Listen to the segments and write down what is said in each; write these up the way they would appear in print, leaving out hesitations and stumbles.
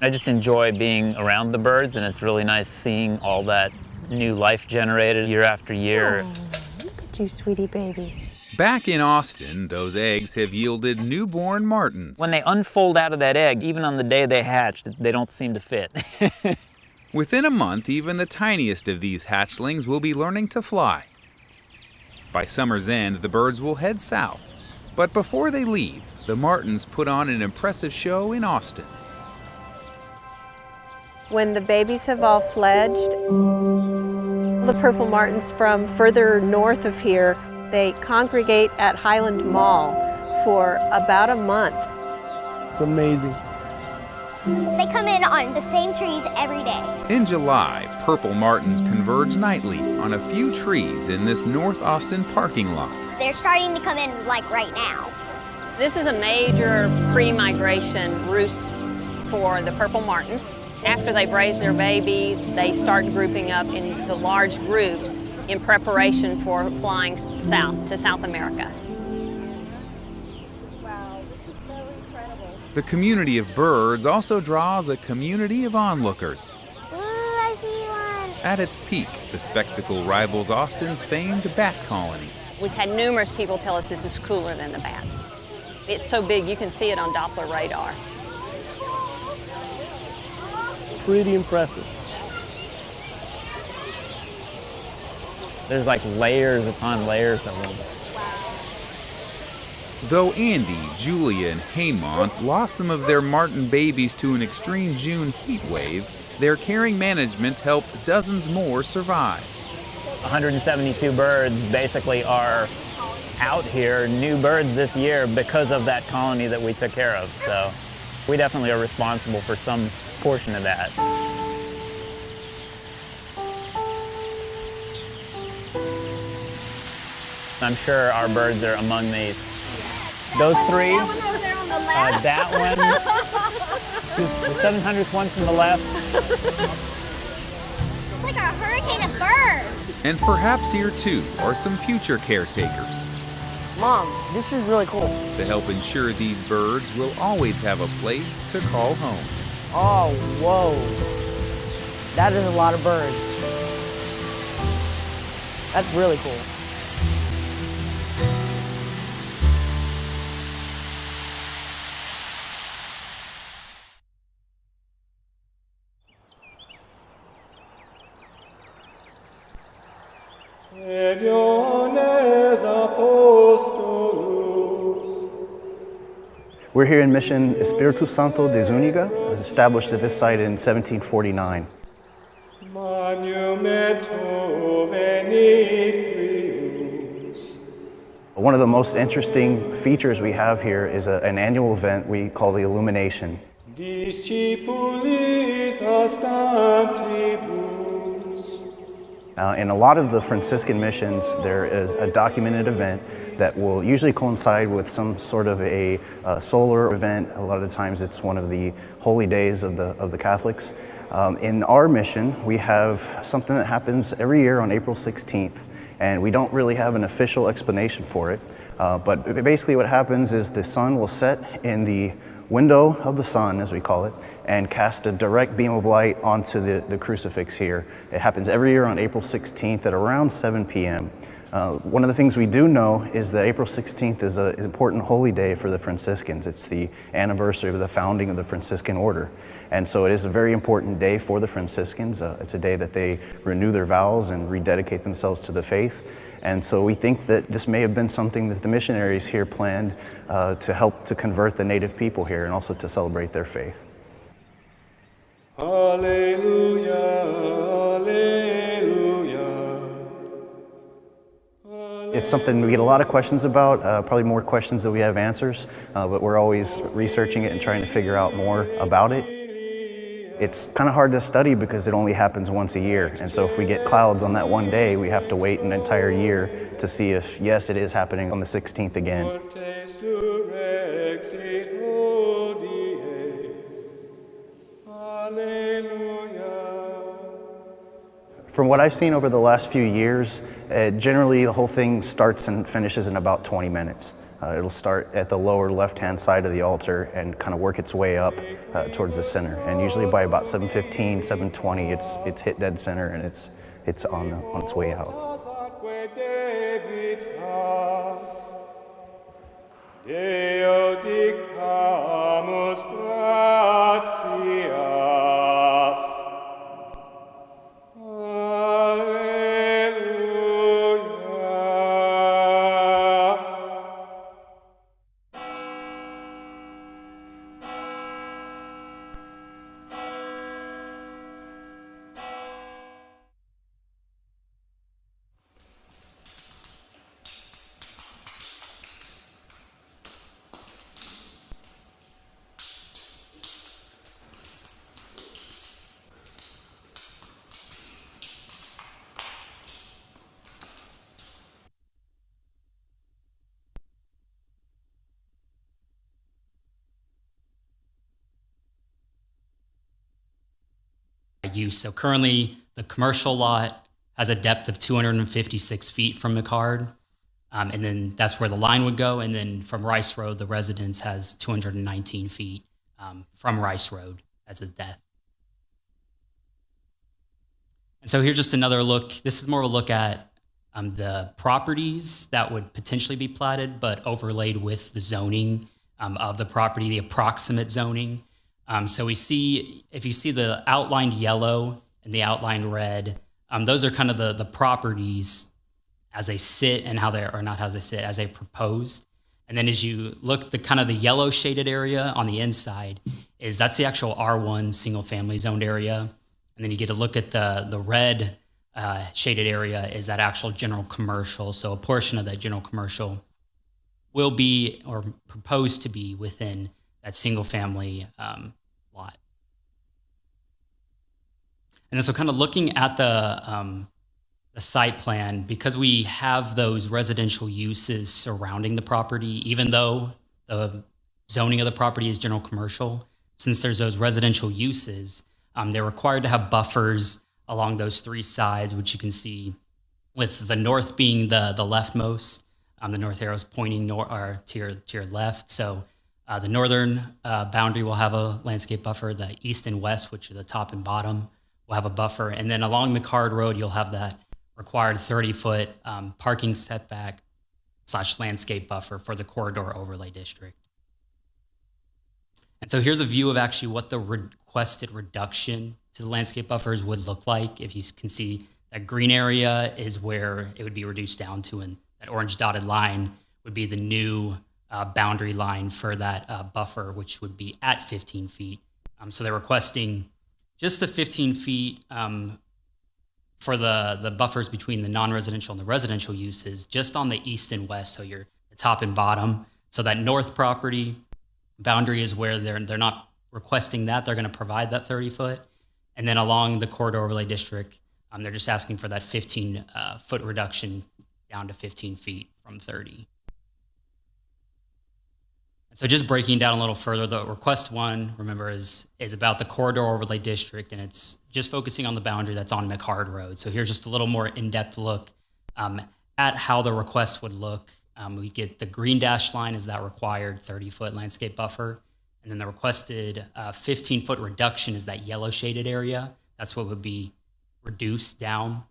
I just enjoy being around the birds, and it's really nice seeing all that new life generated year after year. Oh, look at you, sweetie babies. Back in Austin, those eggs have yielded newborn martins. When they unfold out of that egg, even on the day they hatched, they don't seem to fit. Within a month, even the tiniest of these hatchlings will be learning to fly. By summer's end, the birds will head south. But before they leave, the martins put on an impressive show in Austin. When the babies have all fledged, the purple martins from further north of here, they congregate at Highland Mall for about a month. It's amazing. They come in on the same trees every day. In July, purple martins converge nightly on a few trees in this North Austin parking lot. They're starting to come in like right now. This is a major pre-migration roost for the purple martins. After they've raised their babies, they start grouping up into large groups in preparation for flying south to South America. Wow, this is so incredible. The community of birds also draws a community of onlookers. Ooh, I see one. At its peak, the spectacle rivals Austin's famed bat colony. We've had numerous people tell us this is cooler than the bats. It's so big you can see it on Doppler radar. Pretty impressive. There's like layers upon layers of them. Though Andy, Julia, and Haymont lost some of their martin babies to an extreme June heat wave, their caring management helped dozens more survive. 172 birds basically are out here, new birds this year, because of that colony that we took care of. So we definitely are responsible for some portion of that. I'm sure our birds are among these. Those three, That one over there on the left. that one, the 700th one from the left. It's like a hurricane of birds. And perhaps here too are some future caretakers Mom, this is really cool. to help ensure these birds will always have a place to call home. Oh, whoa. That is a lot of birds. That's really cool. We're here in Mission Espiritu Santo de Zúñiga, established at this site in 1749. One of the most interesting features we have here is an annual event we call the Illumination. In a lot of the Franciscan missions, there is a documented event that will usually coincide with some sort of a solar event. A lot of times it's one of the holy days of the Catholics. In our mission, we have something that happens every year on April 16th, and we don't really have an official explanation for it. But basically what happens is the sun will set in the window of the sun, as we call it, and cast a direct beam of light onto the crucifix here. It happens every year on April 16th at around 7 p.m. One of the things we do know is that April 16th is an important holy day for the Franciscans. It's the anniversary of the founding of the Franciscan order. And so it is a very important day for the Franciscans. It's a day that they renew their vows and rededicate themselves to the faith. And so we think that this may have been something that the missionaries here planned to help to convert the native people here and also to celebrate their faith. Alleluia, alleluia. It's something we get a lot of questions about, probably more questions than we have answers, but we're always researching it and trying to figure out more about it. It's kind of hard to study because it only happens once a year, and so if we get clouds on that one day, we have to wait an entire year to see if, yes, it is happening on the 16th again. From what I've seen over the last few years, generally the whole thing starts and finishes in about 20 minutes. It'll start at the lower left-hand side of the altar and kind of work its way up towards the center. And usually by about 7:15, 7:20, it's hit dead center and it's on its way out. Deo dicamus gratias. Use. So currently the commercial lot has a depth of 256 feet from the card. And then that's where the line would go. And then from Rice Road, the residence has 219 feet from Rice Road as a depth. And so here's just another look. This is more of a look at the properties that would potentially be platted, but overlaid with the zoning of the property, the approximate zoning. So we see, if you see the outlined yellow and the outlined red, those are kind of the properties as they sit and how they, or not how they sit, as they proposed. And then as you look, the kind of the yellow shaded area on the inside that's the actual R1 single family zoned area. And then you get a look at the red shaded area is that actual general commercial. So a portion of that general commercial will be, or proposed to be, within that single family lot. And then so kind of looking at the site plan, because we have those residential uses surrounding the property, even though the zoning of the property is general commercial, since there's those residential uses, they're required to have buffers along those three sides, which you can see with the north being the leftmost. The north arrow is pointing to your left. So the northern boundary will have a landscape buffer. The east and west, which are the top and bottom, will have a buffer. And then along McCard Road, you'll have that required 30-foot parking setback / landscape buffer for the corridor overlay district. And so here's a view of actually what the requested reduction to the landscape buffers would look like. If you can see, that green area is where it would be reduced down to, and that orange dotted line would be the new boundary line for that buffer, which would be at 15 feet. So they're requesting just the 15 feet for the buffers between the non-residential and the residential uses, just on the east and west, so you're the top and bottom. So that north property boundary is where they're not requesting that. They're going to provide that 30-foot. And then along the corridor overlay district, they're just asking for that 15-foot reduction down to 15 feet from 30. So just breaking down a little further, the request one, remember, is about the corridor overlay district, and it's just focusing on the boundary that's on McCard Road. So here's just a little more in-depth look at how the request would look. We get the green dashed line is that required 30-foot landscape buffer, and then the requested 15-foot reduction is that yellow shaded area. That's what would be reduced down.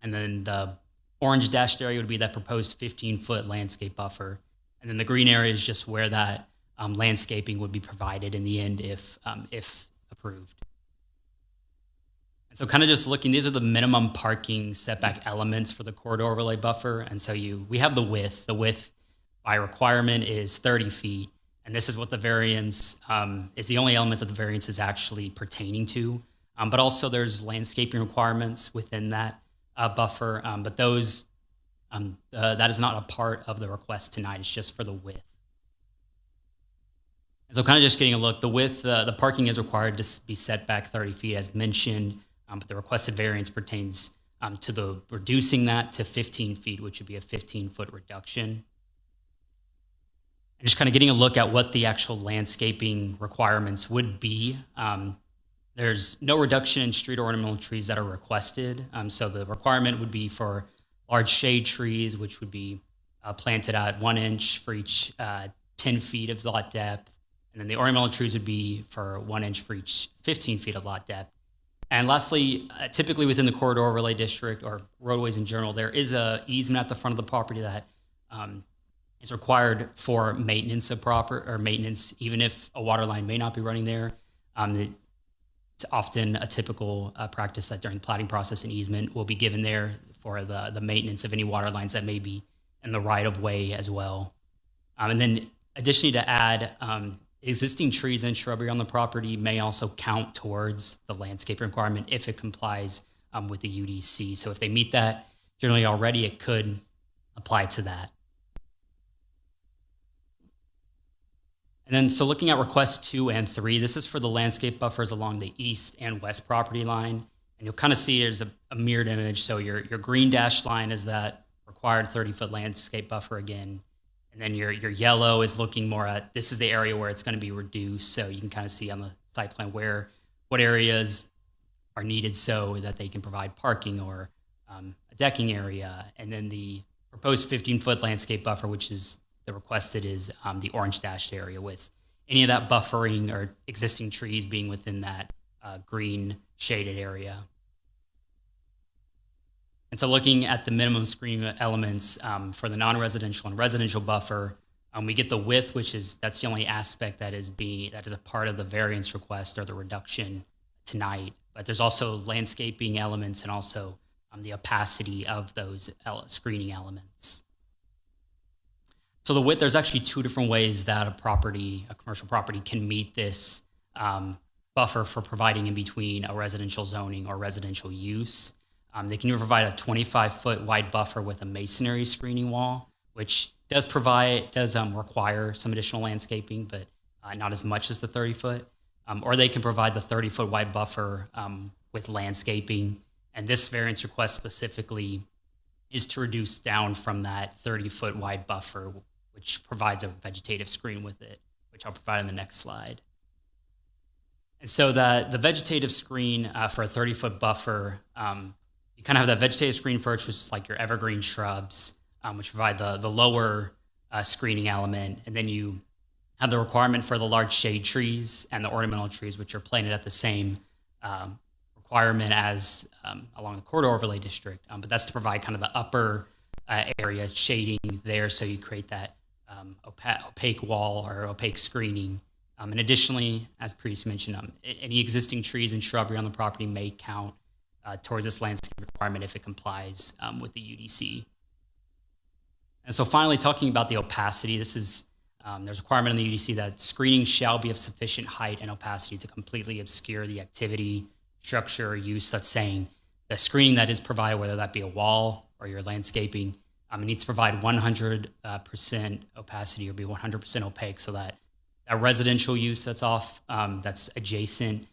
And then the orange dashed area would be that proposed 15-foot landscape buffer. And then the green area is just where that landscaping would be provided in the end if approved. And so kind of just looking, these are the minimum parking setback elements for the corridor overlay buffer. And so we have the width. The width by requirement is 30 feet. And this is what the variance is the only element that the variance is actually pertaining to. But also there's landscaping requirements within that buffer. But those, that is not a part of the request tonight. It's just for the width. And so kind of just getting a look, the width, the parking is required to be set back 30 feet as mentioned, but the requested variance pertains to the reducing that to 15 feet, which would be a 15-foot reduction. And just kind of getting a look at what the actual landscaping requirements would be. There's no reduction in street ornamental trees that are requested. So the requirement would be for large shade trees, which would be planted at 1 inch for each 10 feet of lot depth. And then the ornamental trees would be for 1 inch for each 15 feet of lot depth. And lastly, typically within the corridor overlay district or roadways in general, there is a easement at the front of the property that is required for maintenance of maintenance, even if a water line may not be running there. It's often a typical practice that during the platting process, an easement will be given there for the maintenance of any water lines that may be in the right of way as well. And then additionally to add, existing trees and shrubbery on the property may also count towards the landscape requirement if it complies with the UDC. So if they meet that generally already, it could apply to that. And then, so looking at requests 2 and 3, this is for the landscape buffers along the east and west property line. And you'll kind of see there's a mirrored image. So your green dashed line is that required 30-foot landscape buffer again. And then your yellow is looking more at, this is the area where it's going to be reduced. So you can kind of see on the site plan what areas are needed so that they can provide parking or a decking area. And then the proposed 15-foot landscape buffer, which is the requested, is the orange dashed area, with any of that buffering or existing trees being within that green shaded area. And so looking at the minimum screening elements for the non-residential and residential buffer, we get the width, that's the only aspect that is a part of the variance request or the reduction tonight. But there's also landscaping elements and also the opacity of those screening elements. So the width, there's actually 2 different ways that a commercial property can meet this buffer for providing in between a residential zoning or residential use. They can either provide a 25-foot wide buffer with a masonry screening wall, which does require some additional landscaping, but not as much as the 30-foot. Or they can provide the 30-foot wide buffer with landscaping. And this variance request specifically is to reduce down from that 30-foot wide buffer, which provides a vegetative screen with it, which I'll provide in the next slide. And so the vegetative screen for a 30-foot buffer, you kind of have that vegetative screen first, which is like your evergreen shrubs, which provide the lower screening element. And then you have the requirement for the large shade trees and the ornamental trees, which are planted at the same requirement as along the corridor overlay district. But that's to provide kind of the upper area shading there, so you create that opaque wall or opaque screening. And additionally, as previously mentioned, any existing trees and shrubbery on the property may count towards this landscape requirement if it complies with the UDC. And so finally, talking about the opacity, there's a requirement in the UDC that screening shall be of sufficient height and opacity to completely obscure the activity, structure, or use. That's saying the screening that is provided, whether that be a wall or your landscaping, it needs to provide 100% opacity or be 100% opaque, so that a residential use that's adjacent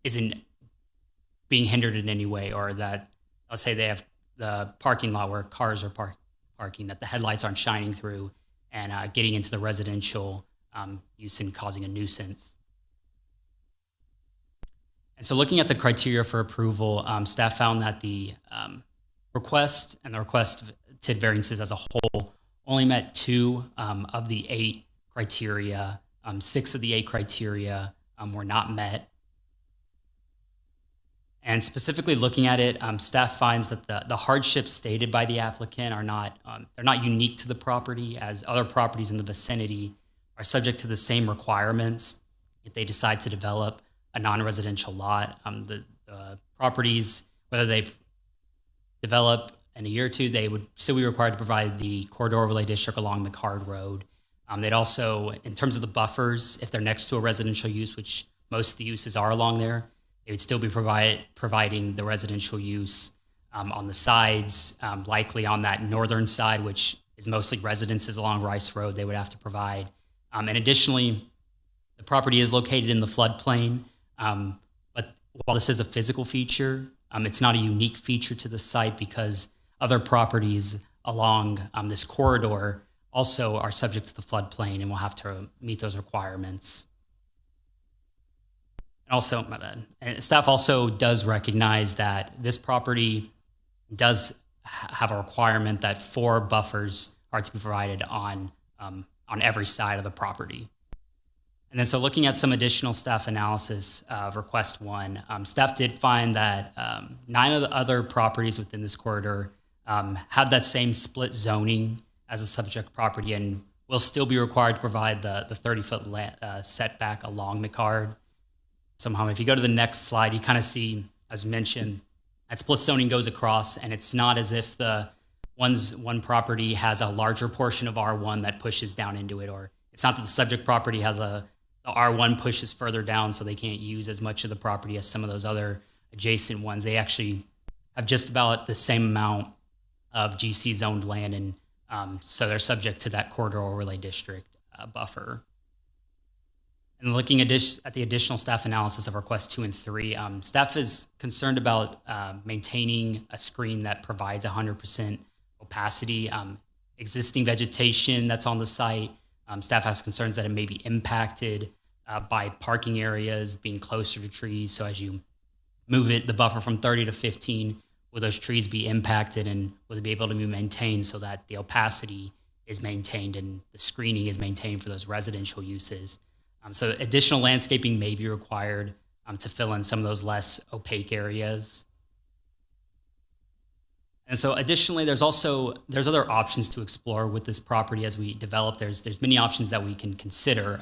isn't being hindered in any way, or that, let's say they have the parking lot where cars are parking, that the headlights aren't shining through and getting into the residential use and causing a nuisance. And so looking at the criteria for approval, staff found that the request and the requested variances as a whole only met 2 of the 8 criteria. 6 of the 8 criteria were not met. And specifically looking at it, staff finds that the hardships stated by the applicant are not they're not unique to the property, as other properties in the vicinity are subject to the same requirements if they decide to develop a non-residential lot. The properties, whether they develop in a year or 2, they would still be required to provide the corridor overlay district along McHard Road. They'd also, in terms of the buffers, if they're next to a residential use, which most of the uses are along there, they would still be providing the residential use on the sides, likely on that northern side, which is mostly residences along Rice Road, they would have to provide. And additionally, the property is located in the floodplain, but while this is a physical feature, it's not a unique feature to the site, because other properties along this corridor also are subject to the floodplain and will have to meet those requirements. Also, and staff also does recognize that this property does have a requirement that 4 buffers required to be provided on every side of the property. And then so looking at some additional staff analysis of request one, staff did find that 9 of the other properties within this corridor have that same split zoning as a subject property and will still be required to provide the 30-foot setback along McHarg. Somehow, if you go to the next slide, you kind of see, as mentioned, that split zoning goes across, and it's not as if one property has a larger portion of R1 that pushes down into it, or it's not that the subject property has the R1 pushes further down so they can't use as much of the property as some of those other adjacent ones. They actually have just about the same amount of GC zoned land, and so they're subject to that corridor overlay district buffer. And looking at the additional staff analysis of requests 2 and 3, staff is concerned about maintaining a screen that provides 100% opacity. Existing vegetation that's on the site, staff has concerns that it may be impacted by parking areas being closer to trees. So as you move the buffer from 30 to 15, will those trees be impacted and will they be able to be maintained so that the opacity is maintained and the screening is maintained for those residential uses? So additional landscaping may be required to fill in some of those less opaque areas. And so additionally, there's other options to explore with this property as we develop. There's many options that we can consider.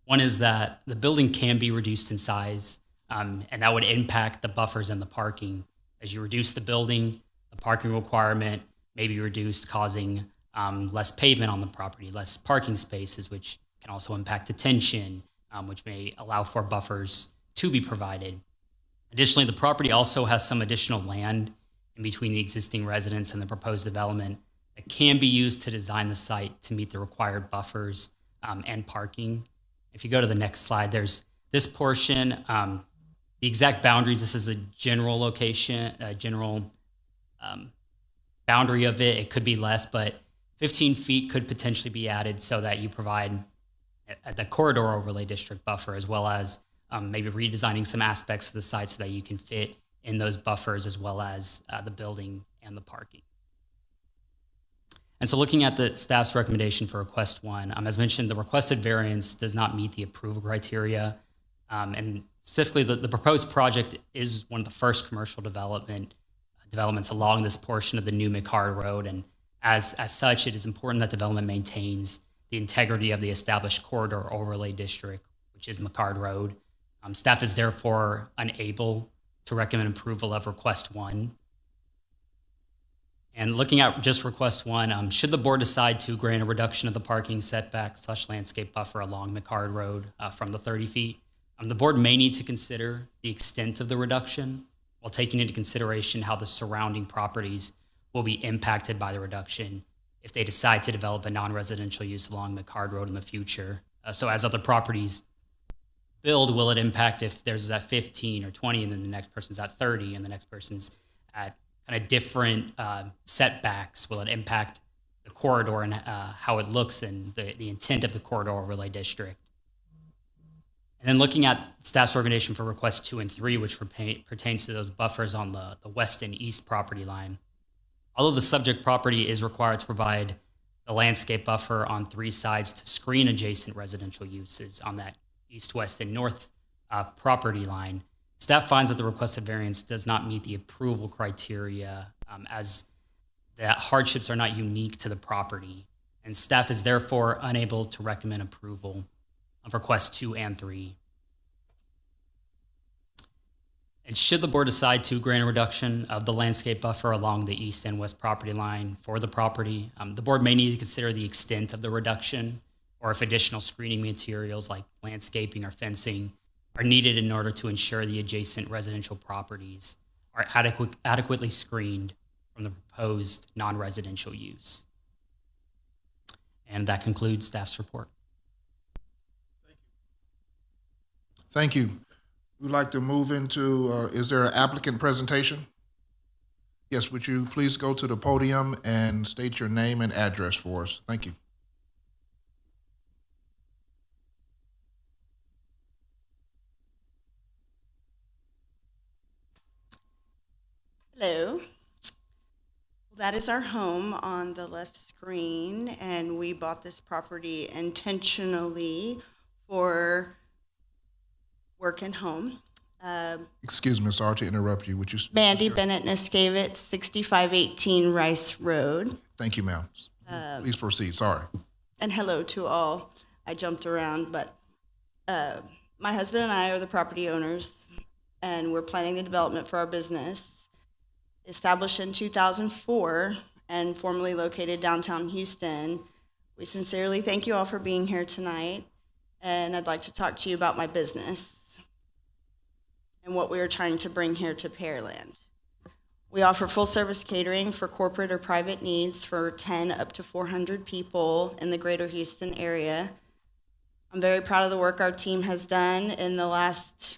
One is that the building can be reduced in size, and that would impact the buffers and the parking. As you reduce the building, the parking requirement may be reduced, causing less pavement on the property, less parking spaces, which can also impact detention, which may allow for buffers to be provided. Additionally, the property also has some additional land in between the existing residents and the proposed development that can be used to design the site to meet the required buffers and parking. If you go to the next slide, there's this portion, the exact boundaries. This is a general location, a general boundary of it. It could be less, but 15 feet could potentially be added so that you provide the corridor overlay district buffer, as well as maybe redesigning some aspects of the site so that you can fit in those buffers as well as the building and the parking. And so looking at the staff's recommendation for request 1, as mentioned, the requested variance does not meet the approval criteria. And specifically, the proposed project is one of the first commercial developments along this portion of the new McHarg Road. And as such, it is important that development maintains the integrity of the established corridor overlay district, which is McHarg Road. Staff is therefore unable to recommend approval of request 1. And looking at just request 1, should the board decide to grant a reduction of the parking setback / landscape buffer along McHarg Road from the 30 feet, the board may need to consider the extent of the reduction while taking into consideration how the surrounding properties will be impacted by the reduction if they decide to develop a non-residential use along McHarg Road in the future. So as other properties build, will it impact if there's at 15 or 20 and then the next person's at 30 and the next person's at kind of different setbacks? Will it impact the corridor and how it looks and the intent of the corridor overlay district? And then looking at staff's recommendation for requests 2 and 3, which pertains to those buffers on the west and east property line. Although the subject property is required to provide the landscape buffer on 3 sides to screen adjacent residential uses on that east, west, and north property line, staff finds that the requested variance does not meet the approval criteria as the hardships are not unique to the property, and staff is therefore unable to recommend approval of requests 2 and 3. And should the board decide to grant a reduction of the landscape buffer along the east and west property line for the property, the board may need to consider the extent of the reduction or if additional screening materials like landscaping or fencing are needed in order to ensure the adjacent residential properties are adequately screened from the proposed non-residential use. And that concludes staff's report. Thank you. We'd like to move into, is there an applicant presentation? Yes, would you please go to the podium and state your name and address for us? Thank you. Hello. That is our home on the left screen, and we bought this property intentionally for work and home. Excuse me, sorry to interrupt you. Would you? Mandy Bennett Niskevitz, 6518 Rice Road. Thank you, ma'am. Please proceed. Sorry. And hello to all. I jumped around, but my husband and I are the property owners, and we're planning the development for our business. Established in 2004 and formerly located downtown Houston. We sincerely thank you all for being here tonight, and I'd like to talk to you about my business and what we are trying to bring here to Pearland. We offer full-service catering for corporate or private needs for 10 up to 400 people in the greater Houston area. I'm very proud of the work our team has done in the last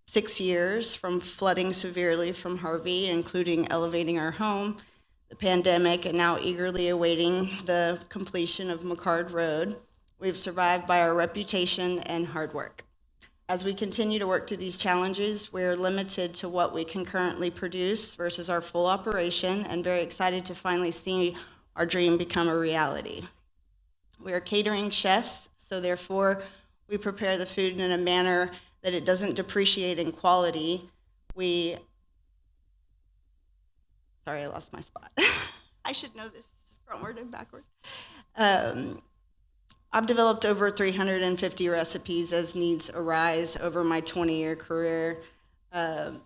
6 years, from flooding severely from Harvey, including elevating our home, the pandemic, and now eagerly awaiting the completion of McCard Road. We've survived by our reputation and hard work. As we continue to work through these challenges, we're limited to what we can currently produce versus our full operation, and very excited to finally see our dream become a reality. We are catering chefs, so therefore we prepare the food in a manner that it doesn't depreciate in quality. Sorry, I lost my spot. I should know this frontward and backward. I've developed over 350 recipes as needs arise over my 20-year career. To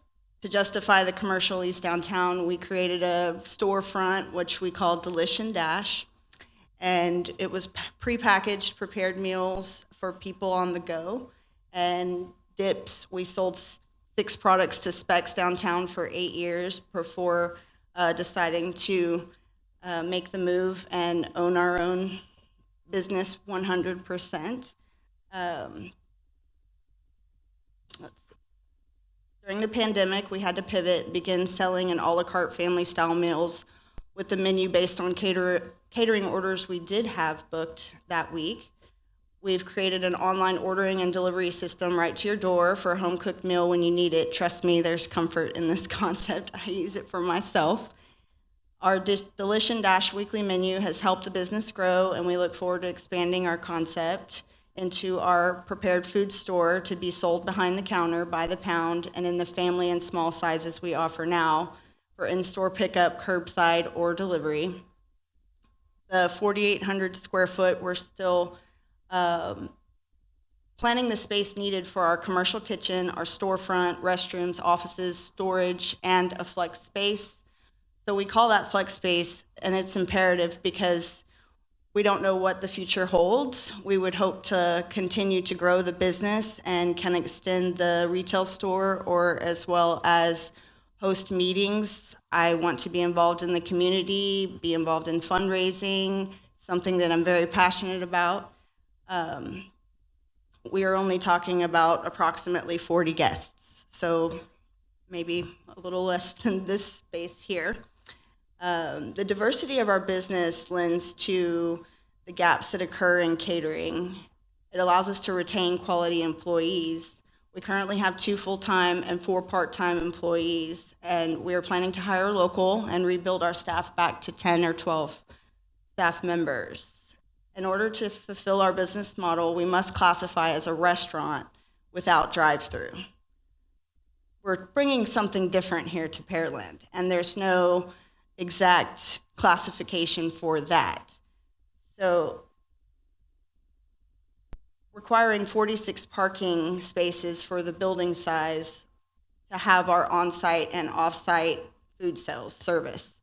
justify the commercial lease downtown, we created a storefront, which we called Delish and Dash, and it was prepackaged, prepared meals for people on the go, and dips. We sold 6 products to Specs downtown for 8 years before deciding to make the move and own our own business 100%. During the pandemic, we had to pivot, begin selling an a la carte family-style meals with the menu based on catering orders we did have booked that week. We've created an online ordering and delivery system right to your door for a home-cooked meal when you need it. Trust me, there's comfort in this concept. I use it for myself. Our Delish and Dash weekly menu has helped the business grow, and we look forward to expanding our concept into our prepared food store to be sold behind the counter by the pound and in the family and small sizes we offer now for in-store pickup, curbside, or delivery. The 4,800 square foot, we're still planning the space needed for our commercial kitchen, our storefront, restrooms, offices, storage, and a flex space. So we call that flex space, and it's imperative because we don't know what the future holds. We would hope to continue to grow the business and can extend the retail store, or as well as host meetings. I want to be involved in the community, be involved in fundraising, something that I'm very passionate about. We are only talking about approximately 40 guests, so maybe a little less than this space here. The diversity of our business lends to the gaps that occur in catering. It allows us to retain quality employees. We currently have 2 full-time and 4 part-time employees, and we are planning to hire local and rebuild our staff back to 10 or 12 staff members. In order to fulfill our business model, we must classify as a restaurant without drive-through. We're bringing something different here to Pearland, and there's no exact classification for that. So requiring 46 parking spaces for the building size to have our on-site and off-site food sales service.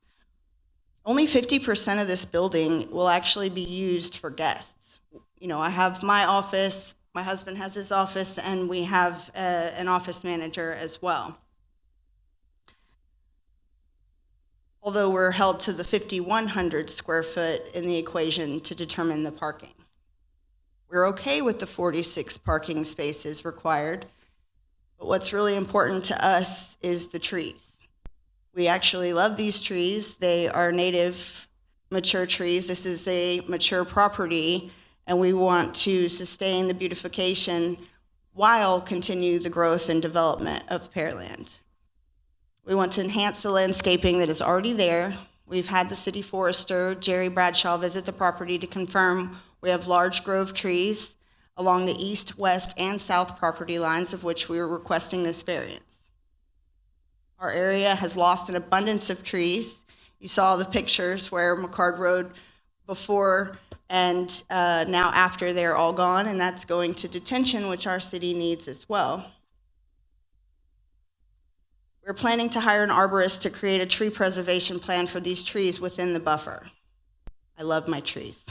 Only 50% of this building will actually be used for guests. You know, I have my office, my husband has his office, and we have an office manager as well. Although we're held to the 5,100 square foot in the equation to determine the parking. We're okay with the 46 parking spaces required, but what's really important to us is the trees. We actually love these trees. They are native, mature trees. This is a mature property, and we want to sustain the beautification while continue the growth and development of Pearland. We want to enhance the landscaping that is already there We've had the city forester, Jerry Bradshaw, visit the property to confirm we have large grove trees along the east, west, and south property lines of which we are requesting this variance. Our area has lost an abundance of trees. You saw the pictures where McCard Road before and now after they're all gone, and that's going to detention, which our city needs as well. We're planning to hire an arborist to create a tree preservation plan for these trees within the buffer. I love my trees.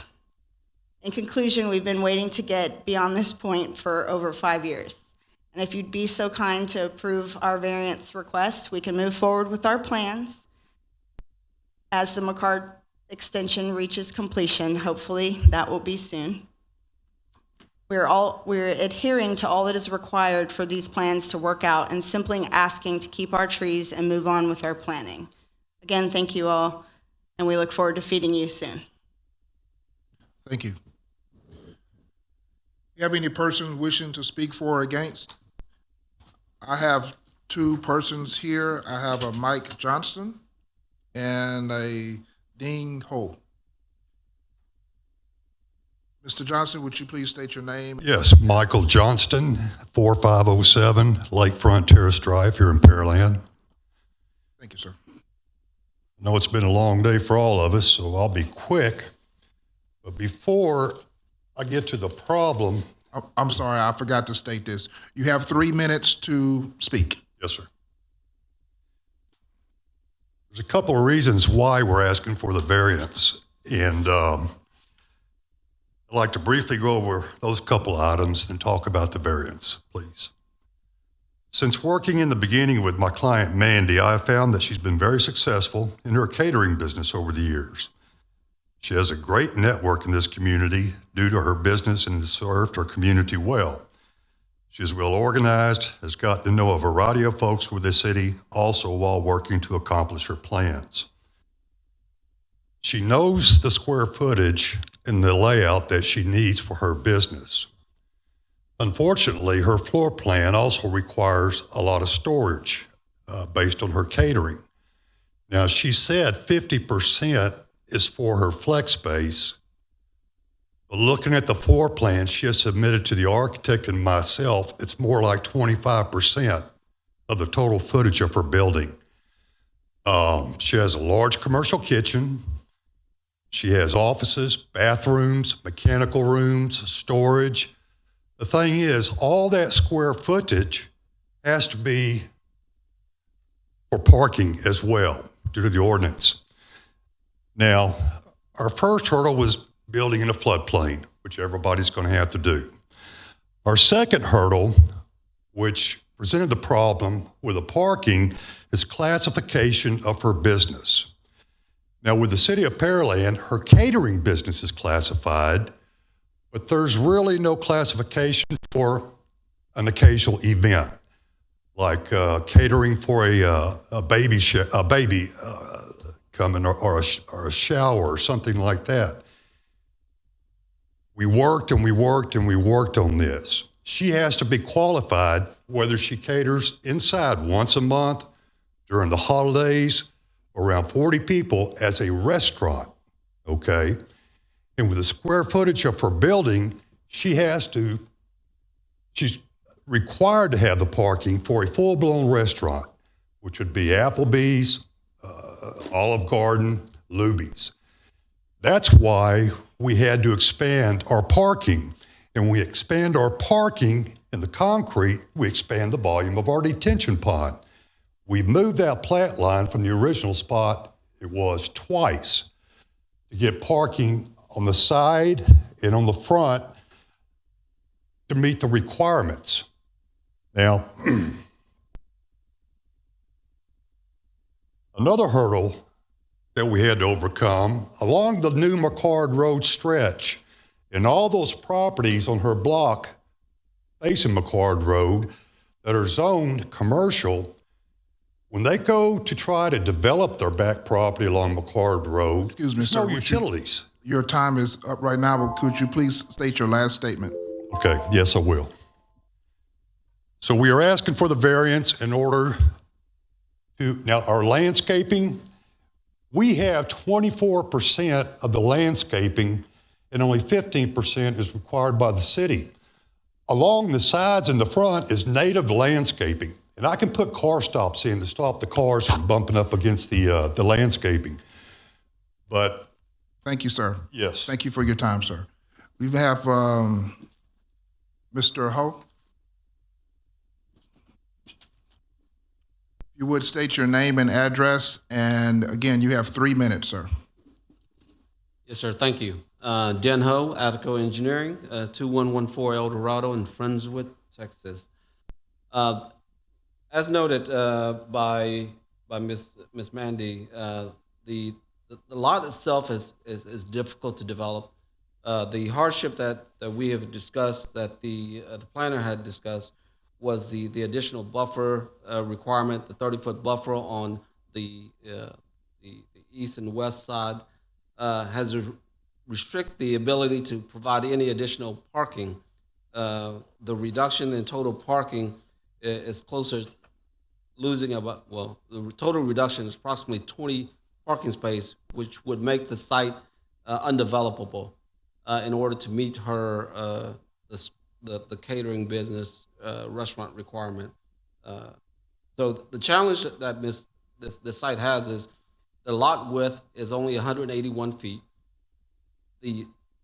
In conclusion, we've been waiting to get beyond this point for over 5 years. And if you'd be so kind to approve our variance request, we can move forward with our plans as the McCard extension reaches completion. Hopefully that will be soon. We're adhering to all that is required for these plans to work out and simply asking to keep our trees and move on with our planning. Again, thank you all, and we look forward to feeding you soon. Thank you. You have any person wishing to speak for or against? I have two persons here. I have a Mike Johnston and a Ding Ho. Mr. Johnson, would you please state your name? Yes, Michael Johnston, 4507 Lakefront Terrace Drive here in Pearland. Thank you, sir. I know it's been a long day for all of us, so I'll be quick. But before I get to the problem... I'm sorry, I forgot to state this. You have 3 minutes to speak. Yes, sir. There's a couple of reasons why we're asking for the variance, and I'd like to briefly go over those couple items and talk about the variance, please. Since working in the beginning with my client, Mandy, I have found that she's been very successful in her catering business over the years. She has a great network in this community due to her business and has served her community well. She is well organized, has got to know a variety of folks with the city, also while working to accomplish her plans. She knows the square footage and the layout that she needs for her business. Unfortunately, her floor plan also requires a lot of storage based on her catering. Now, she said 50% is for her flex space, but looking at the floor plan she has submitted to the architect and myself, it's more like 25% of the total footage of her building. She has a large commercial kitchen. She has offices, bathrooms, mechanical rooms, storage. The thing is, all that square footage has to be for parking as well, due to the ordinance. Now, our first hurdle was building in a floodplain, which everybody's going to have to do. Our second hurdle, which presented the problem with the parking, is classification of her business. Now, with the city of Pearland, her catering business is classified, but there's really no classification for an occasional event, like catering for a baby coming or a shower or something like that. We worked and we worked and we worked on this. She has to be qualified whether she caters inside once a month, during the holidays, around 40 people as a restaurant, okay? And with the square footage of her building, she's required to have the parking for a full-blown restaurant, which would be Applebee's, Olive Garden, Luby's. That's why we had to expand our parking. And when we expand our parking in the concrete, we expand the volume of our detention pond. We moved that plant line from the original spot it was twice to get parking on the side and on the front to meet the requirements. Now, another hurdle that we had to overcome along the new McCard Road stretch and all those properties on her block facing McCard Road that are zoned commercial, when they go to try to develop their back property along McCard Road, excuse me, there's sir, no utilities. Your time is up right now, but could you please state your last statement? Okay, yes, I will. So we are asking for the variance in order to, now our landscaping, We have 24% of the landscaping and only 15% is required by the city. Along the sides and the front is native landscaping. And I can put car stops in to stop the cars from bumping up against the landscaping. But. Thank you, sir. Yes. Thank you for your time, sir. We have Mr. Ho. If you would state your name and address, and again, you have 3 minutes, sir. Yes, sir. Thank you. Den Ho, Attico Engineering, 2114 El Dorado in Friendswood, Texas. As noted by Miss Mandy, the lot itself is difficult to develop. The hardship that we have discussed, that the planner had discussed, was the additional buffer requirement, the 30-foot buffer on the east and west side has restrict the ability to provide any additional parking. The reduction in total parking is closer, losing about, well, the total reduction is approximately 20 parking spaces, which would make the site undevelopable in order to meet her the catering business restaurant requirement. So the challenge that this site has is the lot width is only 181 feet.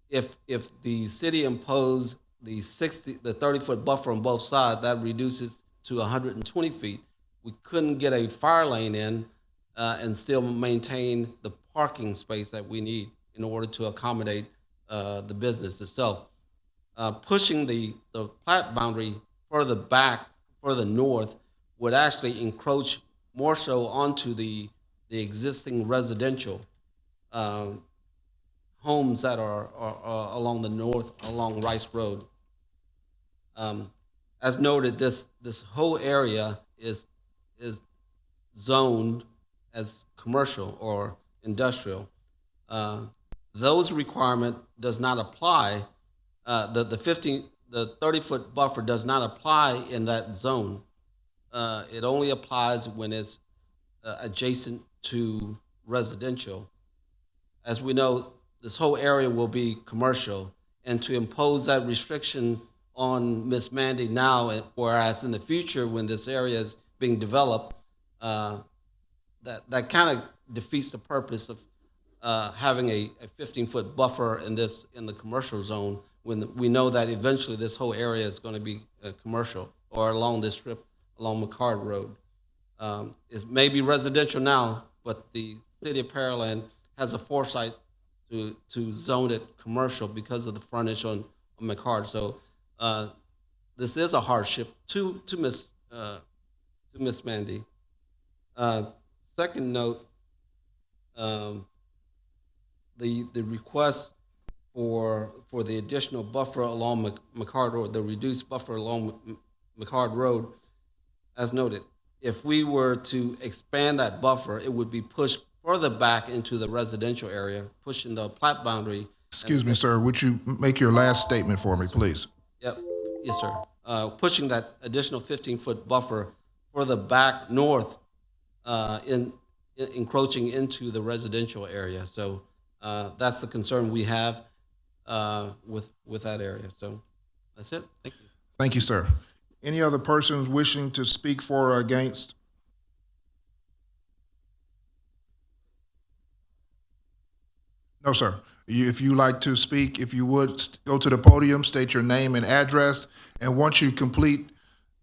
If the city imposed the 30-foot buffer on both sides, that reduces to 120 feet. We couldn't get a fire lane in and still maintain the parking space that we need in order to accommodate the business itself. Pushing the plat boundary further back, further north, would actually encroach more so onto the existing residential homes that are along the north, along Rice Road. As noted, this whole area is zoned as commercial or industrial. Those requirement does not apply. The 30-foot buffer does not apply in that zone. It only applies when it's adjacent to residential. As we know, this whole area will be commercial, and to impose that restriction on Miss Mandy now, whereas in the future when this area is being developed, that kind of defeats the purpose of having a 15-foot buffer in the commercial zone, when we know that eventually this whole area is going to be commercial, or along this strip along McCard Road. It may be residential now, but the city of Pearland has a foresight to zone it commercial because of the frontage on McCard. So this is a hardship to Miss Mandy. Second note, the request for the additional buffer along McCard Road, the reduced buffer along McCard Road, as noted, if we were to expand that buffer, it would be pushed further back into the residential area, pushing the plat boundary. Excuse me, sir, would you make your last statement for me, please? Yep, yes, sir. Pushing that additional 15-foot buffer further back north, encroaching into the residential area. So that's the concern we have with that area. So that's it. Thank you. Thank you, sir. Any other persons wishing to speak for or against? No, sir. If you like to speak, if you would go to the podium, state your name and address, and once you complete,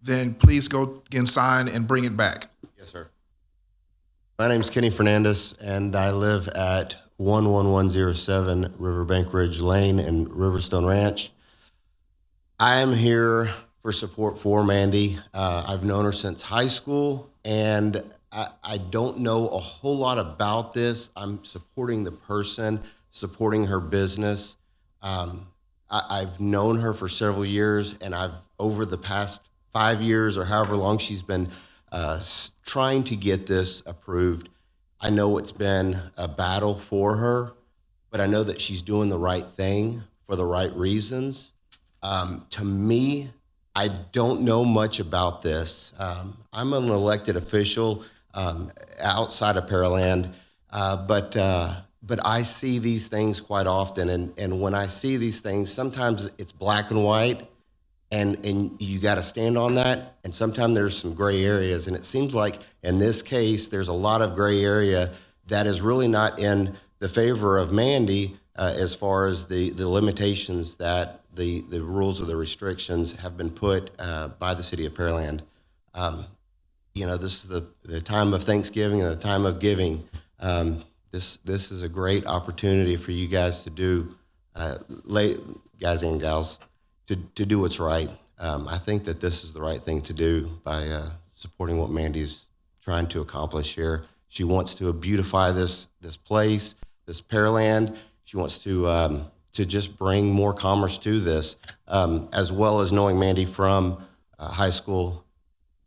then please go and sign and bring it back. Yes, sir. My name is Kenny Fernandez, and I live at 11107 Riverbank Ridge Lane in Riverstone Ranch. I am here for support for Mandy. I've known her since high school, and I don't know a whole lot about this. I'm supporting the person, supporting her business. I've known her for several years, and over the past 5 years or however long she's been trying to get this approved. I know it's been a battle for her, but I know that she's doing the right thing for the right reasons. To me, I don't know much about this. I'm an elected official outside of Pearland. But I see these things quite often, and when I see these things, sometimes it's black and white, and you got to stand on that, and sometimes there's some gray areas, and it seems like in this case there's a lot of gray area that is really not in the favor of Mandy as far as the limitations that the rules or the restrictions have been put by the city of Pearland. This is the time of Thanksgiving and the time of giving. This is a great opportunity for you guys to do, guys and gals, to do what's right. I think that this is the right thing to do by supporting what Mandy's trying to accomplish here. She wants to beautify this place, this Pearland. She wants to just bring more commerce to this, as well as knowing Mandy from high school.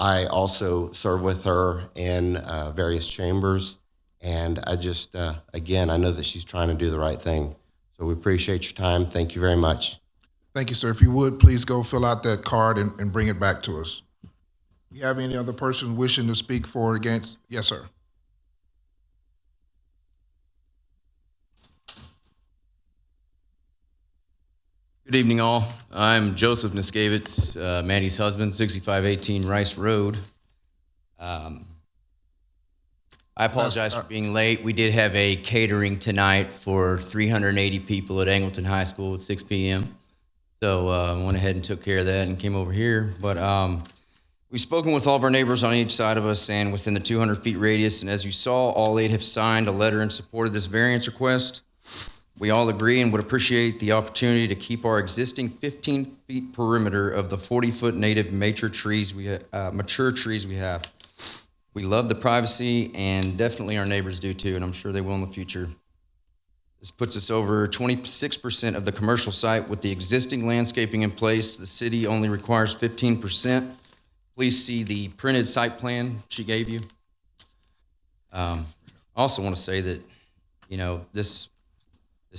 I also serve with her in various chambers, and I just, again, I know that she's trying to do the right thing. So we appreciate your time. Thank you very much. Thank you, sir. If you would, please go fill out that card and bring it back to us. You have any other person wishing to speak for or against? Yes, sir. Good evening, all. I'm Joseph Niskevitz, Mandy's husband, 6518 Rice Road. I apologize for being late. We did have a catering tonight for 380 people at Angleton High School at 6 p.m. So I went ahead and took care of that and came over here. But we've spoken with all of our neighbors on each side of us and within the 200 feet radius. And as you saw, all 8 have signed a letter in support of this variance request. We all agree and would appreciate the opportunity to keep our existing 15 feet perimeter of the 40-foot native mature trees we have. We love the privacy, and definitely our neighbors do too, and I'm sure they will in the future. This puts us over 26% of the commercial site with the existing landscaping in place. The city only requires 15%. Please see the printed site plan she gave you. I also want to say that, this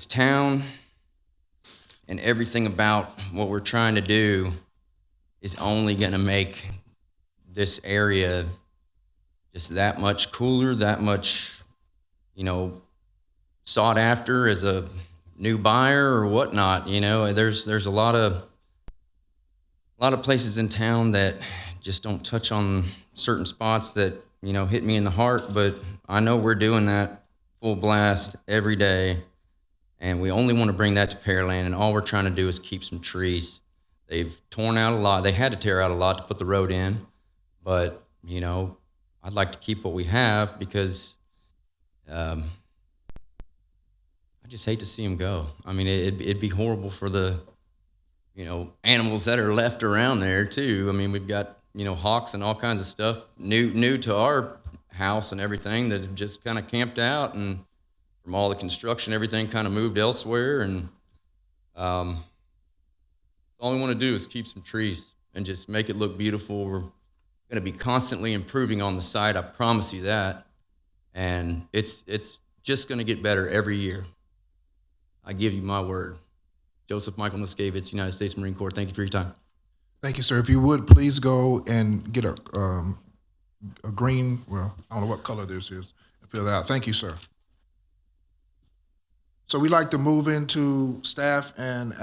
town and everything about what we're trying to do is only going to make this area just that much cooler, that much, sought after as a new buyer or whatnot. There's a lot of places in town that just don't touch on certain spots that, hit me in the heart, but I know we're doing that full blast every day. And we only want to bring that to Pearland, and all we're trying to do is keep some trees. They've torn out a lot. They had to tear out a lot to put the road in, but, I'd like to keep what we have because I just hate to see them go. I mean, it'd be horrible for the, animals that are left around there too. I mean, we've got, hawks and all kinds of stuff new to our house and everything that have just kind of camped out, and from all the construction, everything kind of moved elsewhere, and all we want to do is keep some trees and just make it look beautiful. We're going to be constantly improving on the site, I promise you that, and it's just going to get better every year. I give you my word. Joseph Michael Niskevitz, United States Marine Corps. Thank you for your time. Thank you, sir. If you would, please go and get a green, well, I don't know what color this is, and fill that out. Thank you, sir. So we'd like to move into staff and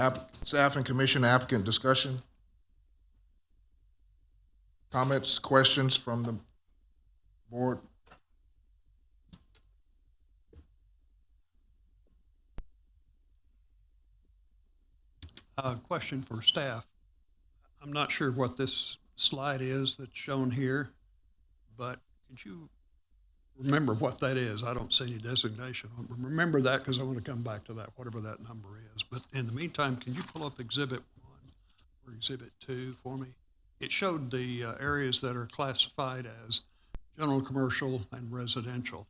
commission applicant discussion. Comments, questions from the board? Question for staff. I'm not sure what this slide is that's shown here, but could you remember what that is? I don't see any designation. Remember that because I want to come back to that, whatever that number is. But in the meantime, can you pull up Exhibit 1 or Exhibit 2 for me? It showed the areas that are classified as general commercial and residential.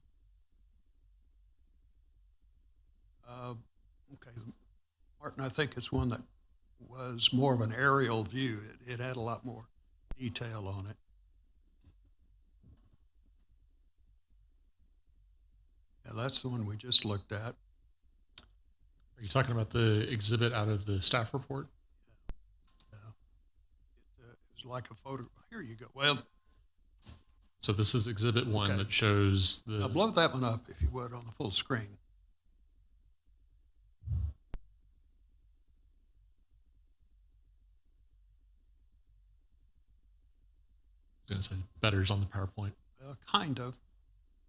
Okay, Martin, I think it's one that was more of an aerial view. It had a lot more detail on it. Yeah, that's the one we just looked at. Are you talking about the exhibit out of the staff report? Yeah. It's like a photo. Here you go. Well, So this is Exhibit 1 that shows Now the. blow that one up, if you would, on the full screen. I was going to say better's on the PowerPoint. Kind of.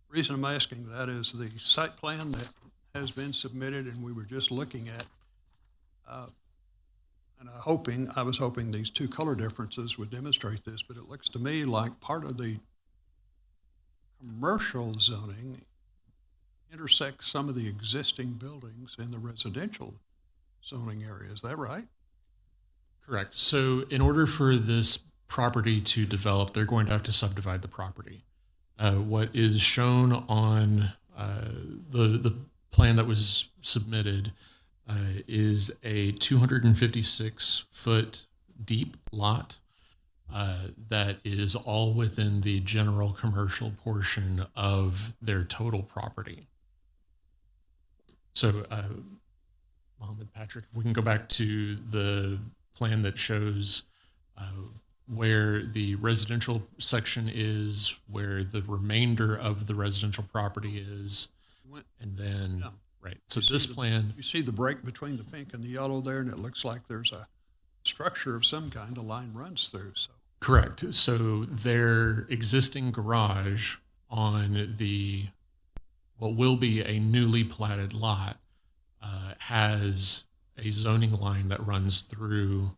Reason I'm asking that is the site plan that has been submitted and we were just looking at, and I was hoping these two color differences would demonstrate this, but it looks to me like part of the commercial zoning intersects some of the existing buildings in the residential zoning area. Is that right? Correct. So in order for this property to develop, they're going to have to subdivide the property. What is shown on the plan that was submitted is a 256-foot deep lot that is all within the general commercial portion of their total property. So, Mohammed Patrick, if we can go back to the plan that shows where the residential section is, where the remainder of the residential property is, and then, right. So this plan. You see the break between the pink and the yellow there, and it looks like there's a structure of some kind the line runs through. So. Correct. So their existing garage on the, what will be a newly platted lot, has a zoning line that runs through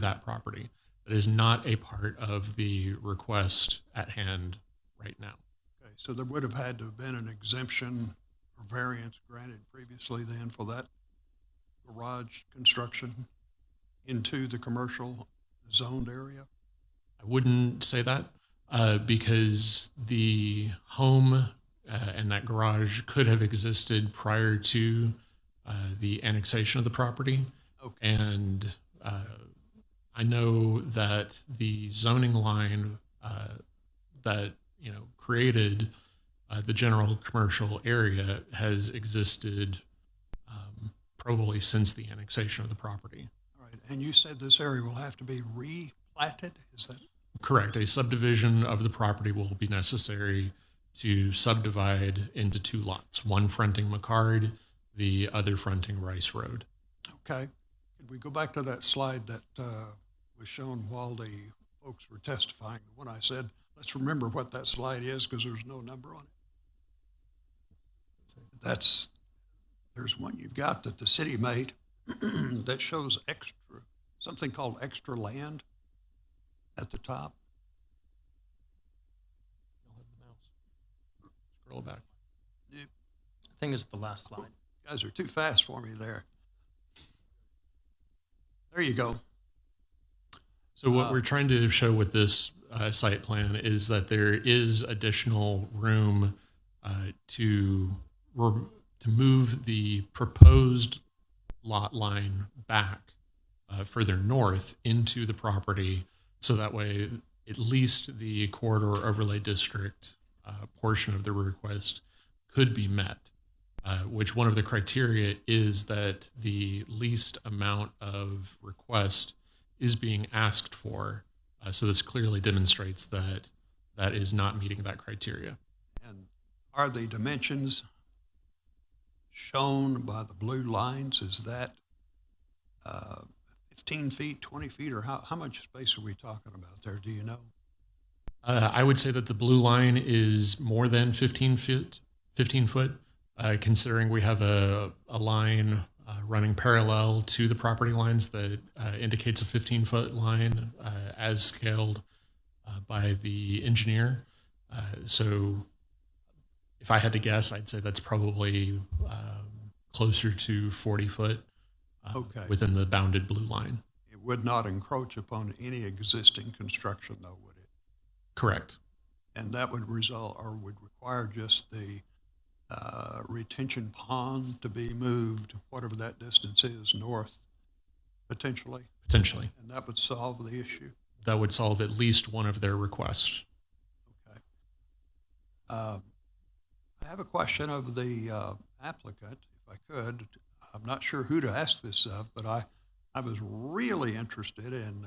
that property. That is not a part of the request at hand right now. Okay, so there would have had to have been an exemption or variance granted previously then for that garage construction into the commercial zoned area? I wouldn't say that because the home and that garage could have existed prior to the annexation of the property. Okay. And I know that the zoning line that created the general commercial area has existed probably since the annexation of the property. All right, and you said this area will have to be replatted, is that? Correct. A subdivision of the property will be necessary to subdivide into two lots, one fronting McCard, the other fronting Rice Road. Okay. Could we go back to that slide that was shown while the folks were testifying? When I said, let's remember what that slide is because there's no number on it. There's one you've got that the city made that shows something called extra land at the top. Scroll back. I think it's the last slide. You guys are too fast for me there. There you go. So what we're trying to show with this site plan is that there is additional room to move the proposed lot line back further north into the property, so that way at least the corridor overlay district portion of the request could be met, which one of the criteria is that the least amount of request is being asked for. So this clearly demonstrates that that is not meeting that criteria. And are the dimensions shown by the blue lines? Is that 15 feet, 20 feet, or how much space are we talking about there? Do you know? I would say that the blue line is more than 15 foot, considering we have a line running parallel to the property lines that indicates a 15-foot line as scaled by the engineer. So if I had to guess, I'd say that's probably closer to 40 foot within the bounded blue line. It would not encroach upon any existing construction, though, would it? Correct. And that would result or would require just the retention pond to be moved, whatever that distance is, north, potentially? Potentially. And that would solve the issue? That would solve at least one of their requests. Okay. I have a question of the applicant, if I could. I'm not sure who to ask this of, but I was really interested in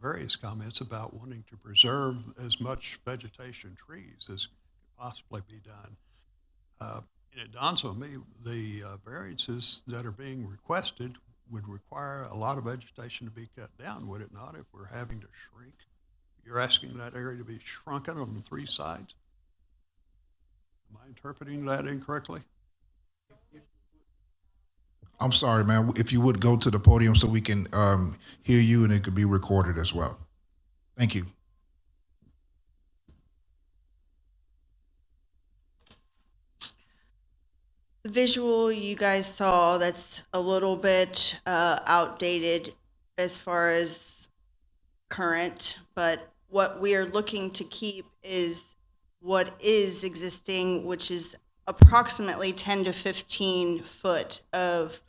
various comments about wanting to preserve as much vegetation, trees, as could possibly be done. And it dawns on me, the variances that are being requested would require a lot of vegetation to be cut down, would it not, if we're having to shrink? You're asking that area to be shrunken on the 3 sides? Am I interpreting that incorrectly? I'm sorry, man. If you would go to the podium so we can hear you and it could be recorded as well. Thank you. The visual you guys saw, that's a little bit outdated as far as current, but what we are looking to keep is what is existing, which is approximately 10 to 15 foot of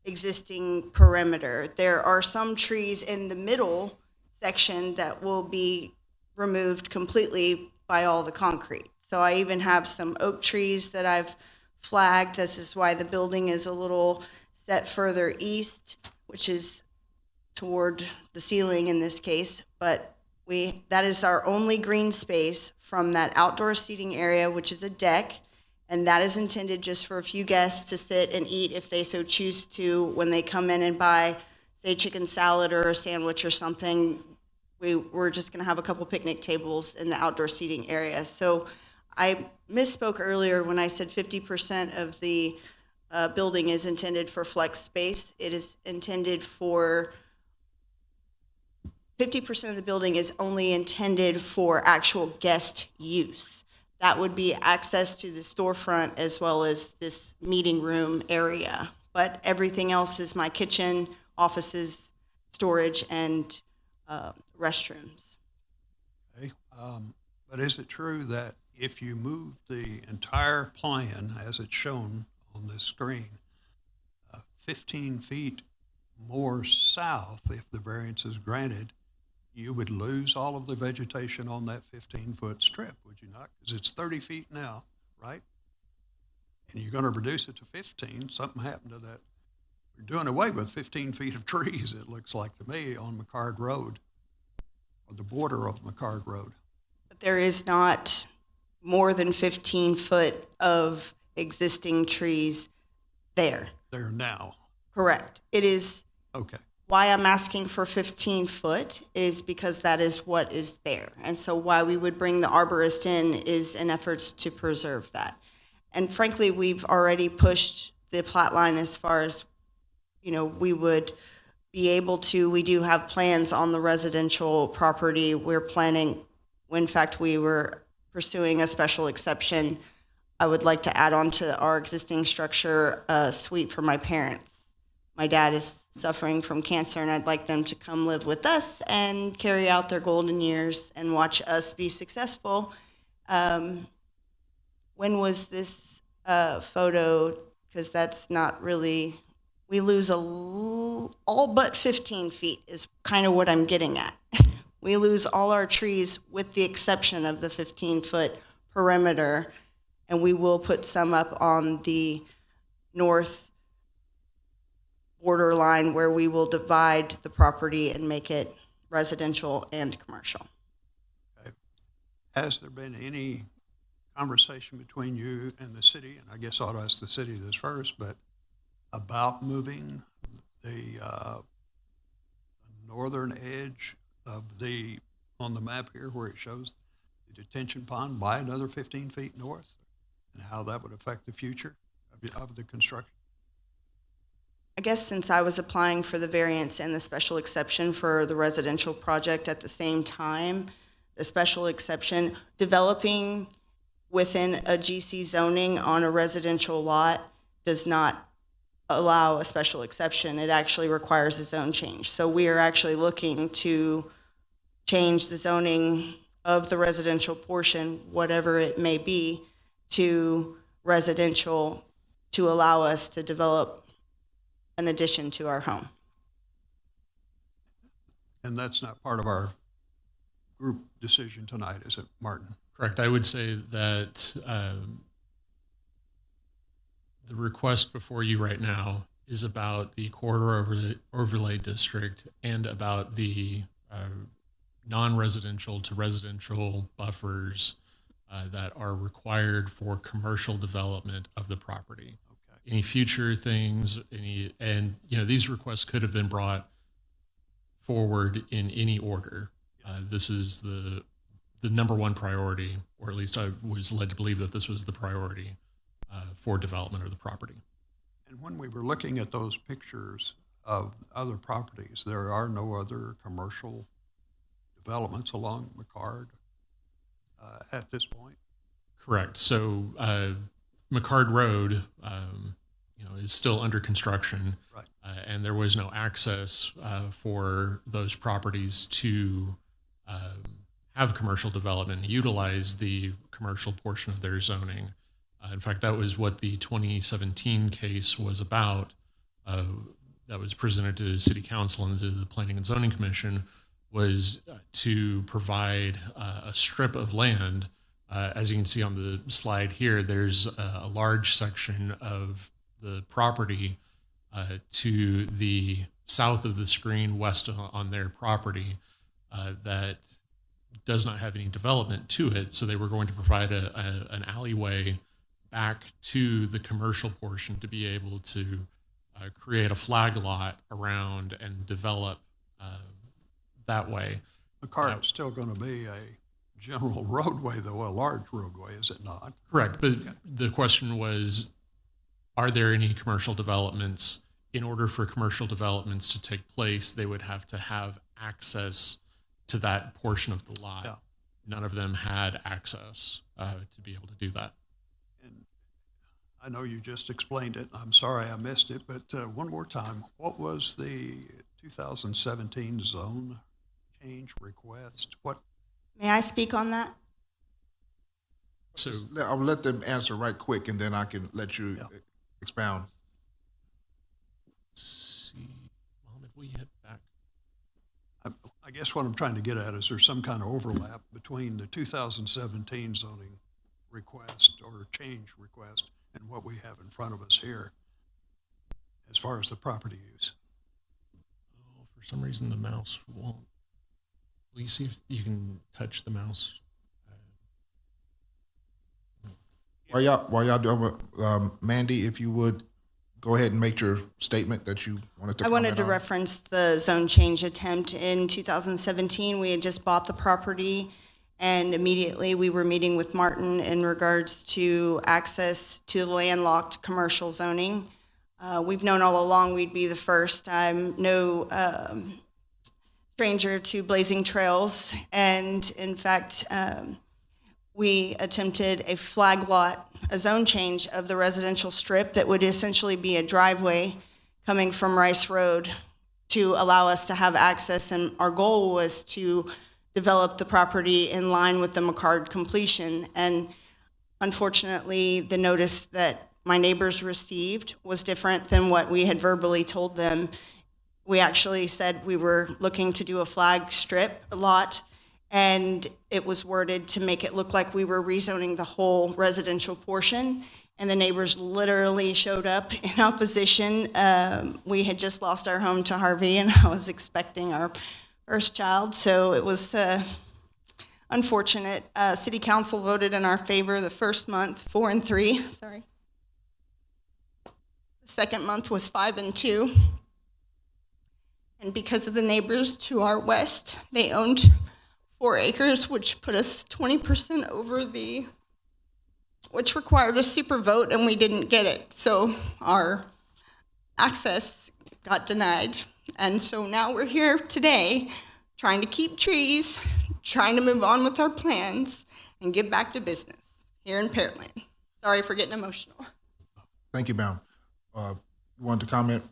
existing perimeter. There are some trees in the middle section that will be removed completely by all the concrete. So I even have some oak trees that I've flagged. This is why the building is a little set further east, which is toward the ceiling in this case, but that is our only green space from that outdoor seating area, which is a deck, and that is intended just for a few guests to sit and eat if they so choose to when they come in and buy, say, chicken salad or a sandwich or something. We're just going to have a couple picnic tables in the outdoor seating area. So I misspoke earlier when I said 50% of the building is intended for flex space. It is intended for 50% of the building is only intended for actual guest use. That would be access to the storefront as well as this meeting room area. But everything else is my kitchen, offices, storage, and restrooms. Okay. But is it true that if you move the entire plan as it's shown on this screen, 15 feet more south, if the variance is granted, you would lose all of the vegetation on that 15-foot strip, would you not? Because it's 30 feet now, right? And you're going to reduce it to 15. Something happened to that. We're doing away with 15 feet of trees, it looks like to me, on McCard Road, or the border of McCard Road. But there is not more than 15 foot of existing trees there. There now. Correct. It is. Okay. Why I'm asking for 15 foot is because that is what is there. And so why we would bring the arborist in is in efforts to preserve that. And frankly, we've already pushed the plat line as far as, we would be able to. We do have plans on the residential property. We're planning, in fact, we were pursuing a special exception. I would like to add on to our existing structure a suite for my parents. My dad is suffering from cancer, and I'd like them to come live with us and carry out their golden years and watch us be successful. When was this photo? Because that's not really, we lose all but 15 feet is kind of what I'm getting at. We lose all our trees with the exception of the 15-foot perimeter, and we will put some up on the north borderline where we will divide the property and make it residential and commercial. Okay. Has there been any conversation between you and the city, and I guess I ought to ask the city this first, but about moving the northern edge of on the map here where it shows the detention pond by another 15 feet north, and how that would affect the future of the construction? I guess since I was applying for the variance and the special exception for the residential project at the same time, the special exception, developing within a GC zoning on a residential lot does not allow a special exception. It actually requires a zone change. So we are actually looking to change the zoning of the residential portion, whatever it may be, to residential to allow us to develop an addition to our home. And that's not part of our group decision tonight, is it, Martin? Correct. I would say that the request before you right now is about the corridor overlay district and about the non-residential to residential buffers that are required for commercial development of the property. Okay. Any future things, and these requests could have been brought forward in any order. This is the number one priority, or at least I was led to believe that this was the priority for development of the property. And when we were looking at those pictures of other properties, there are no other commercial developments along McCard at this point? Correct. So McCard Road, is still under construction, right. And there was no access for those properties to have commercial development and utilize the commercial portion of their zoning. In fact, that was what the 2017 case was about. That was presented to City Council and to the Planning and Zoning Commission, was to provide a strip of land. As you can see on the slide here, there's a large section of the property to the south of the screen, west on their property, that does not have any development to it. So they were going to provide an alleyway back to the commercial portion to be able to create a flag lot around and develop that way. McCard is still going to be a general roadway, though, a large roadway, is it not? Correct. But the question was, are there any commercial developments? In order for commercial developments to take place, they would have to have access to that portion of the lot. Yeah. None of them had access to be able to do that. And I know you just explained it. I'm sorry I missed it, but one more time, what was the 2017 zone change request? What? May I speak on that? So I'll let them answer right quick, and then I can let you expound. Let's see, Mohammed, will you hit back? I guess what I'm trying to get at is there's some kind of overlap between the 2017 zoning request or change request and what we have in front of us here as far as the property use. Oh, for some reason the mouse won't. Will you see if you can touch the mouse? While y'all doing, Mandy, if you would go ahead and make your statement that you wanted to. I wanted to reference the zone change attempt in 2017. We had just bought the property, and immediately we were meeting with Martin in regards to access to landlocked commercial zoning. We've known all along we'd be the first. I'm no stranger to blazing trails, and in fact, we attempted a flag lot, a zone change of the residential strip that would essentially be a driveway coming from Rice Road to allow us to have access, and our goal was to develop the property in line with the McCard completion. And unfortunately, the notice that my neighbors received was different than what we had verbally told them. We actually said we were looking to do a flag strip lot, and it was worded to make it look like we were rezoning the whole residential portion, and the neighbors literally showed up in opposition. We had just lost our home to Harvey, and I was expecting our first child, so it was unfortunate. City Council voted in our favor the first month, 4-3, sorry. The second month was 5-2. And because of the neighbors to our west, they owned 4 acres, which put us 20% over which required a super vote, and we didn't get it. So our access got denied. And so now we're here today trying to keep trees, trying to move on with our plans, and get back to business here in Pearland. Sorry for getting emotional. Thank you, ma'am. You wanted to comment?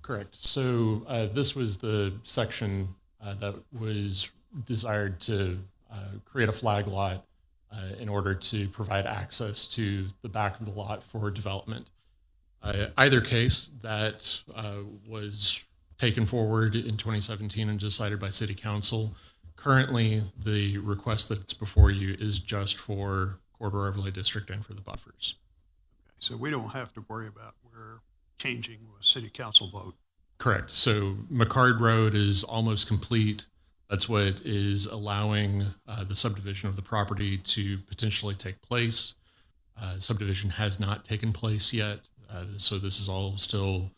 Correct. So this was the section that was desired to create a flag lot in order to provide access to the back of the lot for development. Either case, that was taken forward in 2017 and decided by City Council. Currently, the request that's before you is just for Corridor Overlay District and for the buffers. Okay, so we don't have to worry about we're changing a City Council vote. Correct. So McCard Road is almost complete. That's what is allowing the subdivision of the property to potentially take place. Subdivision has not taken place yet, so this is all still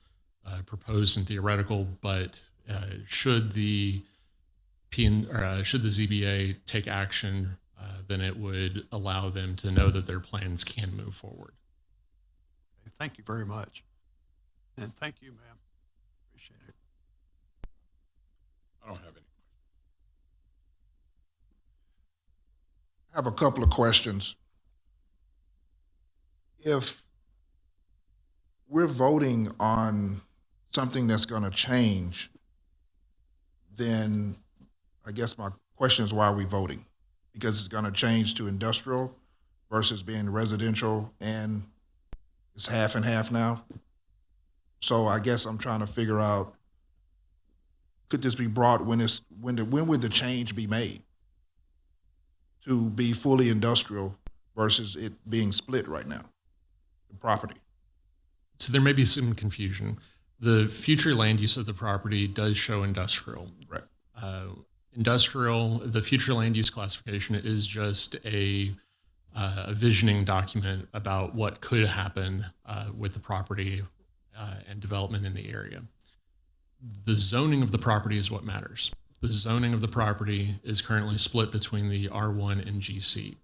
proposed and theoretical. But should the ZBA take action, then it would allow them to know that their plans can move forward. Thank you very much, and thank you, ma'am. Appreciate it. I don't have any. I have a couple of questions. If we're voting on something that's going to change, then I guess my question is, why are we voting? Because it's going to change to industrial versus being residential, and it's half and half now. So I guess I'm trying to figure out, could this be brought when would the change be made to be fully industrial versus it being split right now, the property? So there may be some confusion. The future land use of the property does show industrial. Right. The future land use classification is just a visioning document about what could happen with the property and development in the area. The zoning of the property is what matters. The zoning of the property is currently split between the R1 and GC,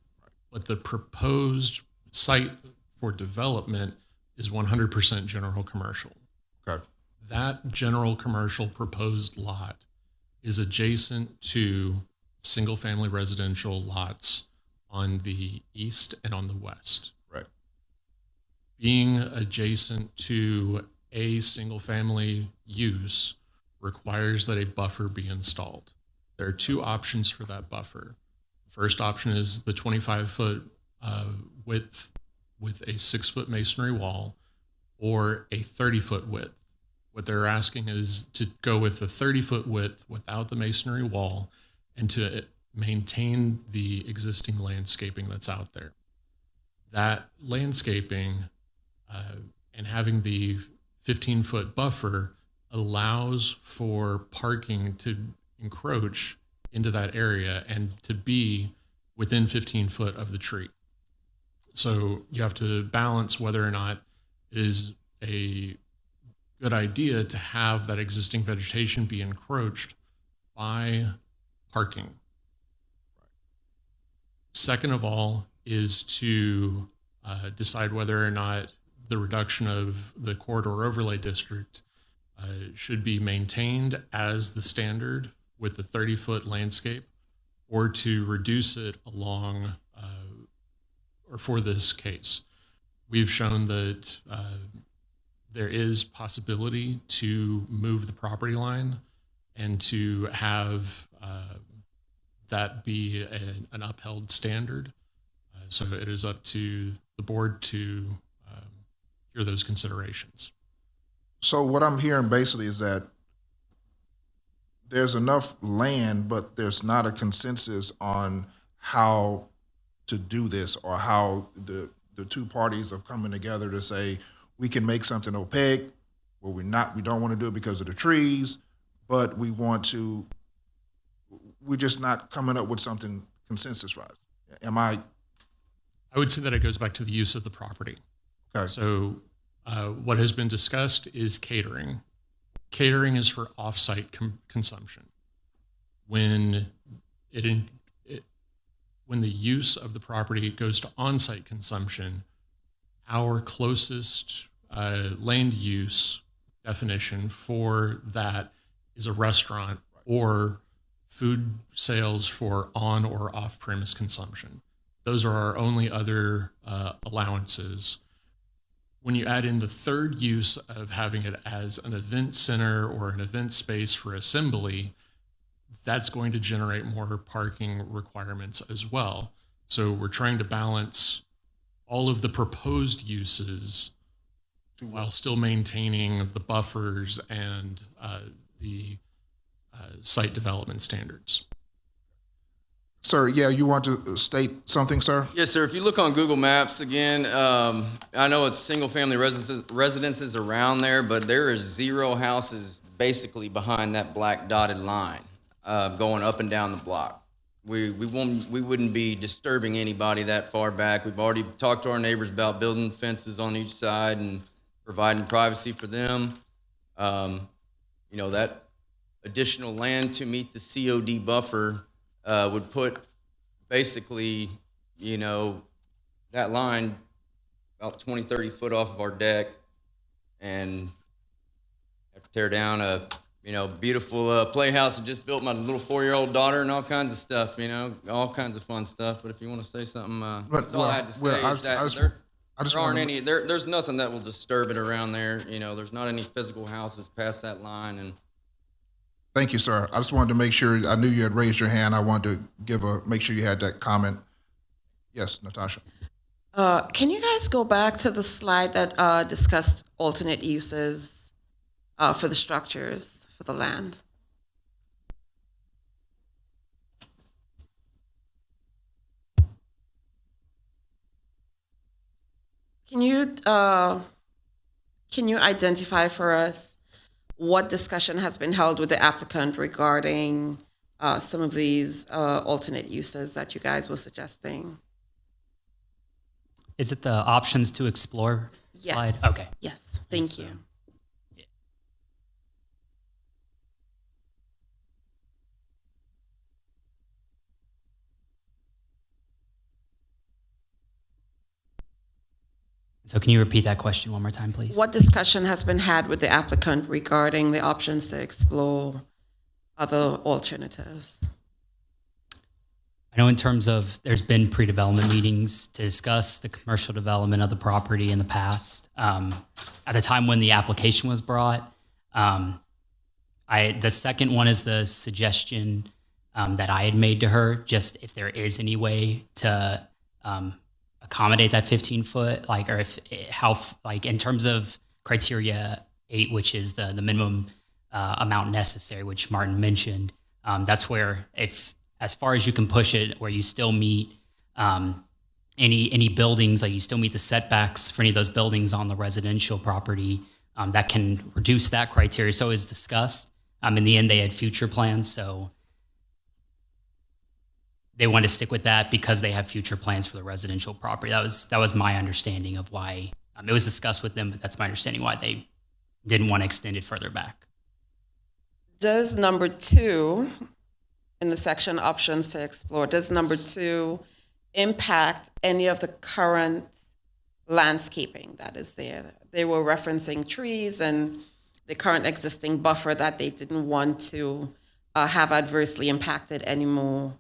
but the proposed site for development is 100% general commercial. Okay. That general commercial proposed lot is adjacent to single-family residential lots on the east and on the west. Right. Being adjacent to a single-family use requires that a buffer be installed. There are two options for that buffer. The first option is the 25-foot width with a 6-foot masonry wall, or a 30-foot width. What they're asking is to go with the 30-foot width without the masonry wall and to maintain the existing landscaping that's out there. That landscaping and having the 15-foot buffer allows for parking to encroach into that area and to be within 15 foot of the tree. So you have to balance whether or not it is a good idea to have that existing vegetation be encroached by parking. Second of all is to decide whether or not the reduction of the corridor overlay district should be maintained as the standard with the 30-foot landscape, or to reduce it along, or for this case. We've shown that there is possibility to move the property line and to have that be an upheld standard. So it is up to the board to hear those considerations. So what I'm hearing basically is that there's enough land, but there's not a consensus on how to do this, or how the two parties are coming together to say, we can make something opaque, or we don't want to do it because of the trees, but we're just not coming up with something consensus-wise. I would say that it goes back to the use of the property. Okay. So what has been discussed is catering. Catering is for off-site consumption. When when the use of the property goes to on-site consumption, our closest land use definition for that is a restaurant or food sales for on or off-premise consumption. Those are our only other allowances. When you add in the third use of having it as an event center or an event space for assembly, that's going to generate more parking requirements as well. So we're trying to balance all of the proposed uses while still maintaining the buffers and the site development standards. Sir, yeah, you want to state something, sir? Yes, sir. If you look on Google Maps again, I know it's single-family residences around there, but there is 0 houses basically behind that black dotted line, going up and down the block. We wouldn't be disturbing anybody that far back. We've already talked to our neighbors about building fences on each side and providing privacy for them. You know, that additional land to meet the COD buffer would put basically, you know, that line about 20, 30 foot off of our deck, and have to tear down a, you know, beautiful playhouse I just built my little 4-year-old daughter, and all kinds of stuff, you know, all kinds of fun stuff. But if you want to say something, that's all I had to say. There's nothing that will disturb it around there. You know, there's not any physical houses past that line. And Thank you, sir. I just wanted to make sure, I knew you had raised your hand. I wanted to make sure you had that comment. Yes, Natasha. Can you guys go back to the slide that discussed alternate uses for the structures for the land? Can you identify for us what discussion has been held with the applicant regarding some of these alternate uses that you guys were suggesting? Is it the options to explore slide? Yes. Okay. Yes, thank you. So can you repeat that question one more time, please? What discussion has been had with the applicant regarding the options to explore other alternatives? I know in terms of there's been pre-development meetings to discuss the commercial development of the property in the past. At the time when the application was brought, the second one is the suggestion that I had made to her, just if there is any way to accommodate that 15-foot, like, or if how, like, in terms of criteria 8, which is the minimum amount necessary, which Martin mentioned. That's where, if as far as you can push it, where you still meet any buildings, like you still meet the setbacks for any of those buildings on the residential property, that can reduce that criteria. So as discussed, in the end, they had future plans, so they wanted to stick with that because they have future plans for the residential property. That was my understanding of why it was discussed with them, but that's my understanding why they didn't want to extend it further back. Does number 2 in the section options to explore, does number 2 impact any of the current landscaping that is there? They were referencing trees and the current existing buffer that they didn't want to have adversely impacted anymore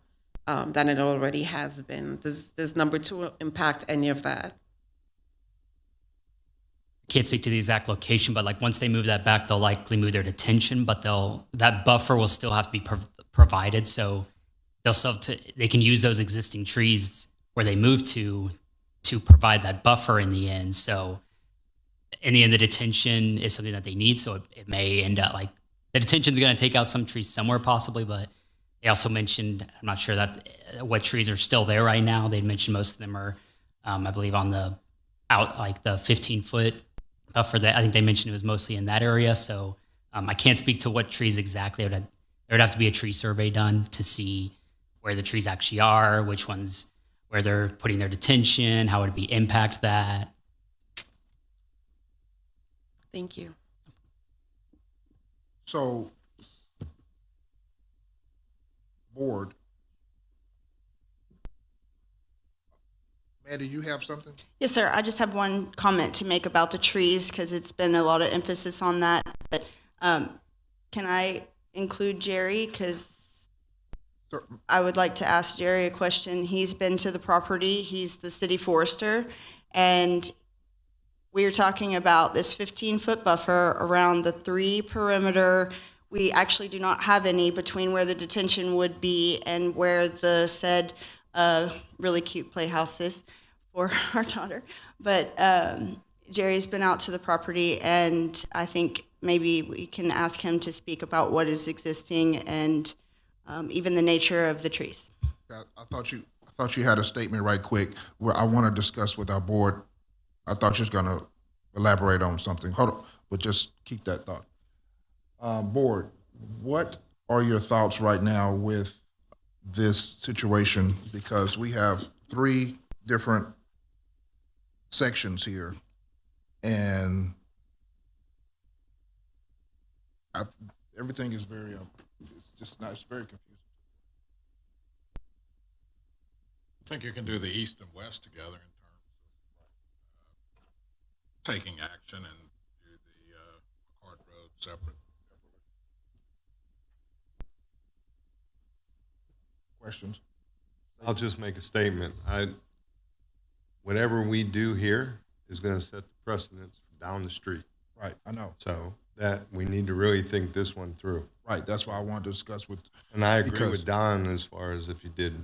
than it already has been. Does number 2 impact any of that? Can't speak to the exact location, but like once they move that back, they'll likely move their detention, but that buffer will still have to be provided. So they can use those existing trees where they move to provide that buffer in the end. So in the end, the detention is something that they need. So it may end up like the detention is going to take out some trees somewhere possibly, but they also mentioned, I'm not sure what trees are still there right now. They mentioned most of them are, I believe, on the 15-foot buffer. That I think they mentioned it was mostly in that area. So I can't speak to what trees exactly. There would have to be a tree survey done to see where the trees actually are, which ones, where they're putting their detention, how would it impact that. Thank you. So, board. Mandy, you have something? Yes, sir. I just have one comment to make about the trees because it's been a lot of emphasis on that. But can I include Jerry? Because I would like to ask Jerry a question. He's been to the property. He's the city forester. And we are talking about this 15-foot buffer around the 3 perimeter. We actually do not have any between where the detention would be and where the said really cute playhouse is for our daughter. But Jerry's been out to the property, and I think maybe we can ask him to speak about what is existing and even the nature of the trees. I thought you had a statement right quick where I want to discuss with our board. I thought you was going to elaborate on something. Hold on, but just keep that thought. Board, what are your thoughts right now with this situation? Because we have 3 different sections here, and everything is very, it's just not, it's very confusing. I think you can do the east and west together in terms of taking action, and do the McCart Road separate. Questions? I'll just make a statement. Whatever we do here is going to set the precedence down the street. Right, I know. So that we need to really think this one through. Right, that's why I wanted to discuss with. And I agree with Don as far as if you did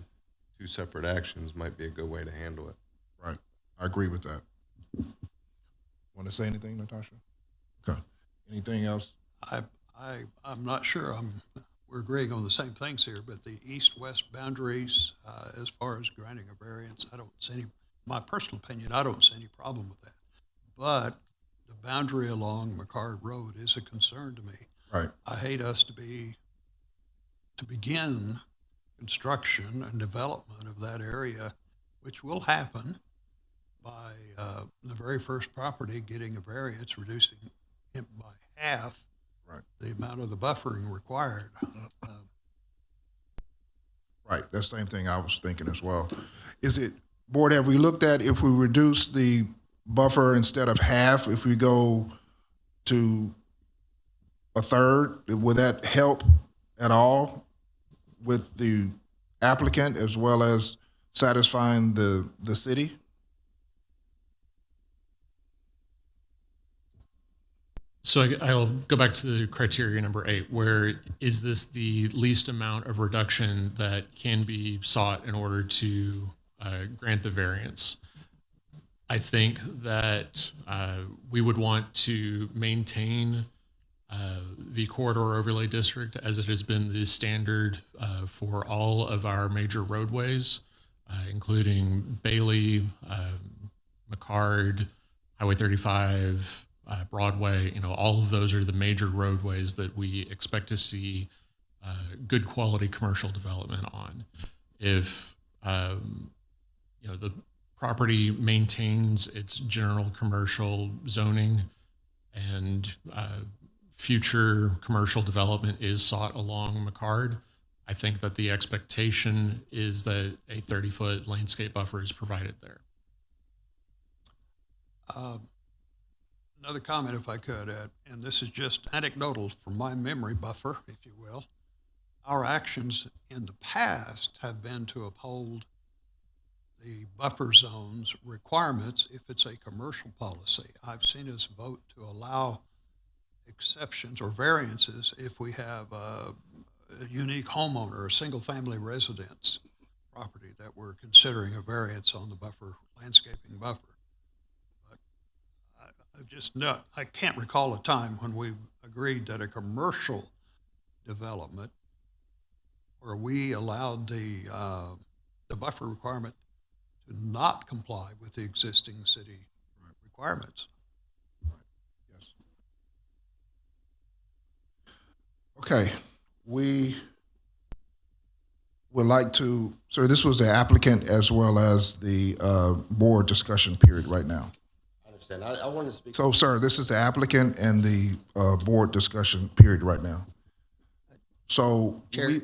2 separate actions might be a good way to handle it. Right, I agree with that. Want to say anything, Natasha? Okay. Anything else? I'm not sure. We're agreeing on the same things here, but the east-west boundaries, as far as granting a variance, I don't see any. My personal opinion, I don't see any problem with that. But the boundary along McCart Road is a concern to me. Right. I hate us to begin construction and development of that area, which will happen by the very first property getting a variance, reducing it by half the amount of the buffering required. Right, that's the same thing I was thinking as well. Is it, Board, have we looked at if we reduce the buffer instead of half, if we go to a third, would that help at all with the applicant as well as satisfying the city? So I'll go back to the criteria number 8, where is this the least amount of reduction that can be sought in order to grant the variance? I think that we would want to maintain the corridor overlay district as it has been the standard for all of our major roadways, including Bailey, McCard, Highway 35, Broadway. All of those are the major roadways that we expect to see good quality commercial development on. If the property maintains its general commercial zoning and future commercial development is sought along McCard, I think that the expectation is that a 30-foot landscape buffer is provided there. Another comment, if I could, Ed, and this is just anecdotal from my memory buffer, if you will. Our actions in the past have been to uphold the buffer zone's requirements if it's a commercial policy. I've seen us vote to allow exceptions or variances if we have a unique homeowner, a single-family residence property that we're considering a variance on the buffer, landscaping buffer. I can't recall a time when we agreed that a commercial development where we allowed the buffer requirement to not comply with the existing city requirements. Yes. Okay, we would like to, sir, this was the applicant as well as the board discussion period right now. I want to speak. So, sir, this is the applicant and the board discussion period right now. So, Chair,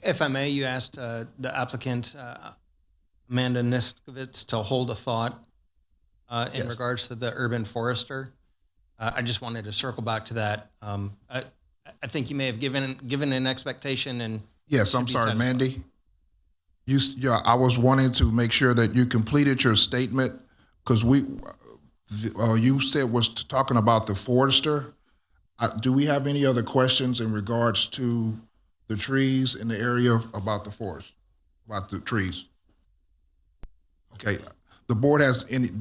if I may, you asked the applicant, Amanda Niskovitz, to hold a thought in regards to the urban forester. I just wanted to circle back to that. I think you may have given an expectation and. Yes, I'm sorry, Mandy. I was wanting to make sure that you completed your statement because you said was talking about the forester. Do we have any other questions in regards to the trees in the area about the forest, about the trees? Okay, the board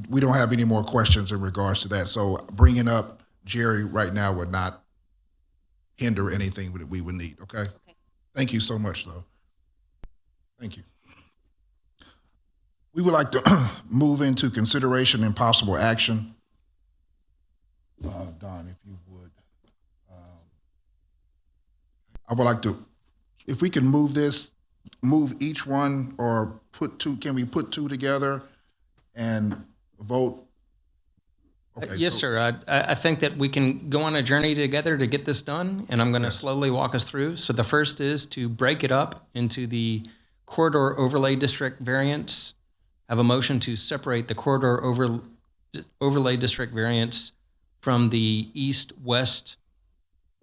we don't have any more questions in regards to that. So bringing up Jerry right now would not hinder anything that we would need, okay? Thank you so much, though. Thank you. We would like to move into consideration and possible action. Don, if you would. I would like to, if we can move each one or put two, can we put two together and vote? Okay, yes, sir. I think that we can go on a journey together to get this done, and I'm going to slowly walk us through. So the first is to break it up into the corridor overlay district variants. Have a motion to separate the corridor overlay district variants from the east-west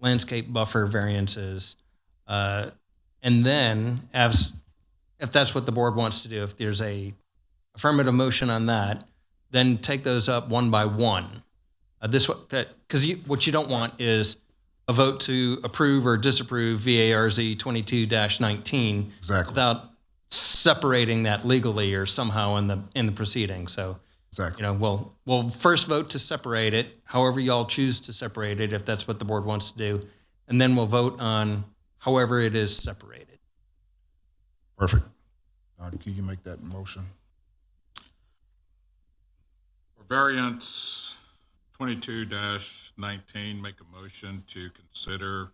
landscape buffer variances. And then, if that's what the board wants to do, if there's a affirmative motion on that, then take those up one by one. Because what you don't want is a vote to approve or disapprove VARZ 22-19 without separating that legally or somehow in the proceeding. So, we'll first vote to separate it, however y'all choose to separate it, if that's what the board wants to do, and then we'll vote on however it is separated. Perfect. Can you make that motion? For variance 22-19, make a motion to consider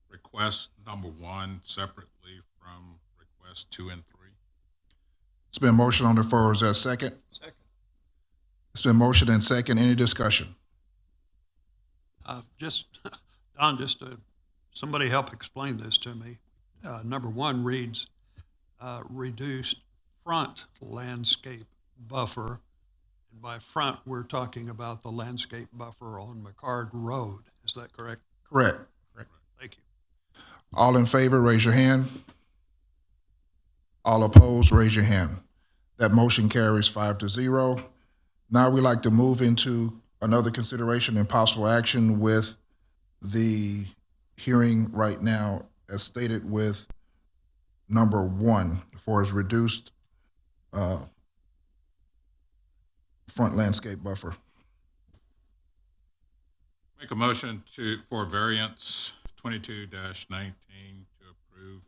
request number 1 separately from request 2 and 3. It's been motion on the floor. Is there a second? Second. It's been motion and second. Any discussion? Don, somebody help explain this to me. Number 1 reads, reduced front landscape buffer. And by front, we're talking about the landscape buffer on McCard Road. Is that correct? Correct. Correct. Thank you. All in favor, raise your hand. All opposed, raise your hand. That motion carries 5-0. Now we'd like to move into another consideration and possible action with the hearing right now as stated with number 1 for its reduced front landscape buffer. Make a motion for variance 22-19 to approve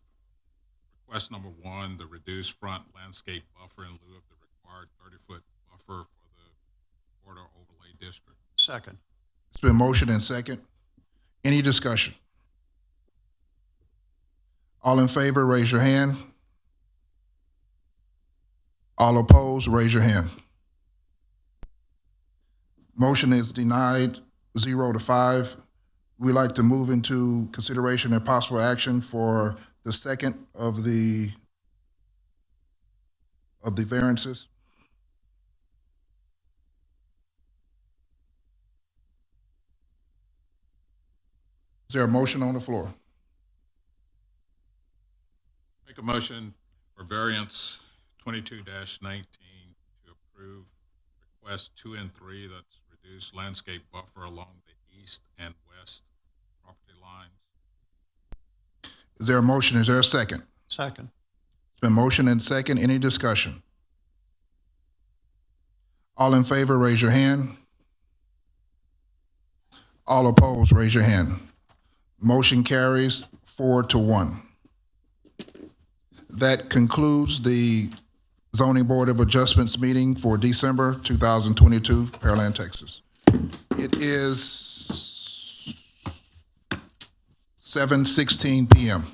request number 1, the reduced front landscape buffer in lieu of the required 30-foot buffer for the corridor overlay district. Second. It's been motion and second. Any discussion? All in favor, raise your hand. All opposed, raise your hand. Motion is denied 0-5. We'd like to move into consideration and possible action for the second of the variances. Is there a motion on the floor? Make a motion for variance 22-19 to approve request 2 and 3, that's reduced landscape buffer along the east and west property lines. Is there a motion? Is there a second? Second. It's been motion and second. Any discussion? All in favor, raise your hand. All opposed, raise your hand. Motion carries 4-1. That concludes the Zoning Board of Adjustments meeting for December 2022, Pearland, Texas. It is 7:16 p.m.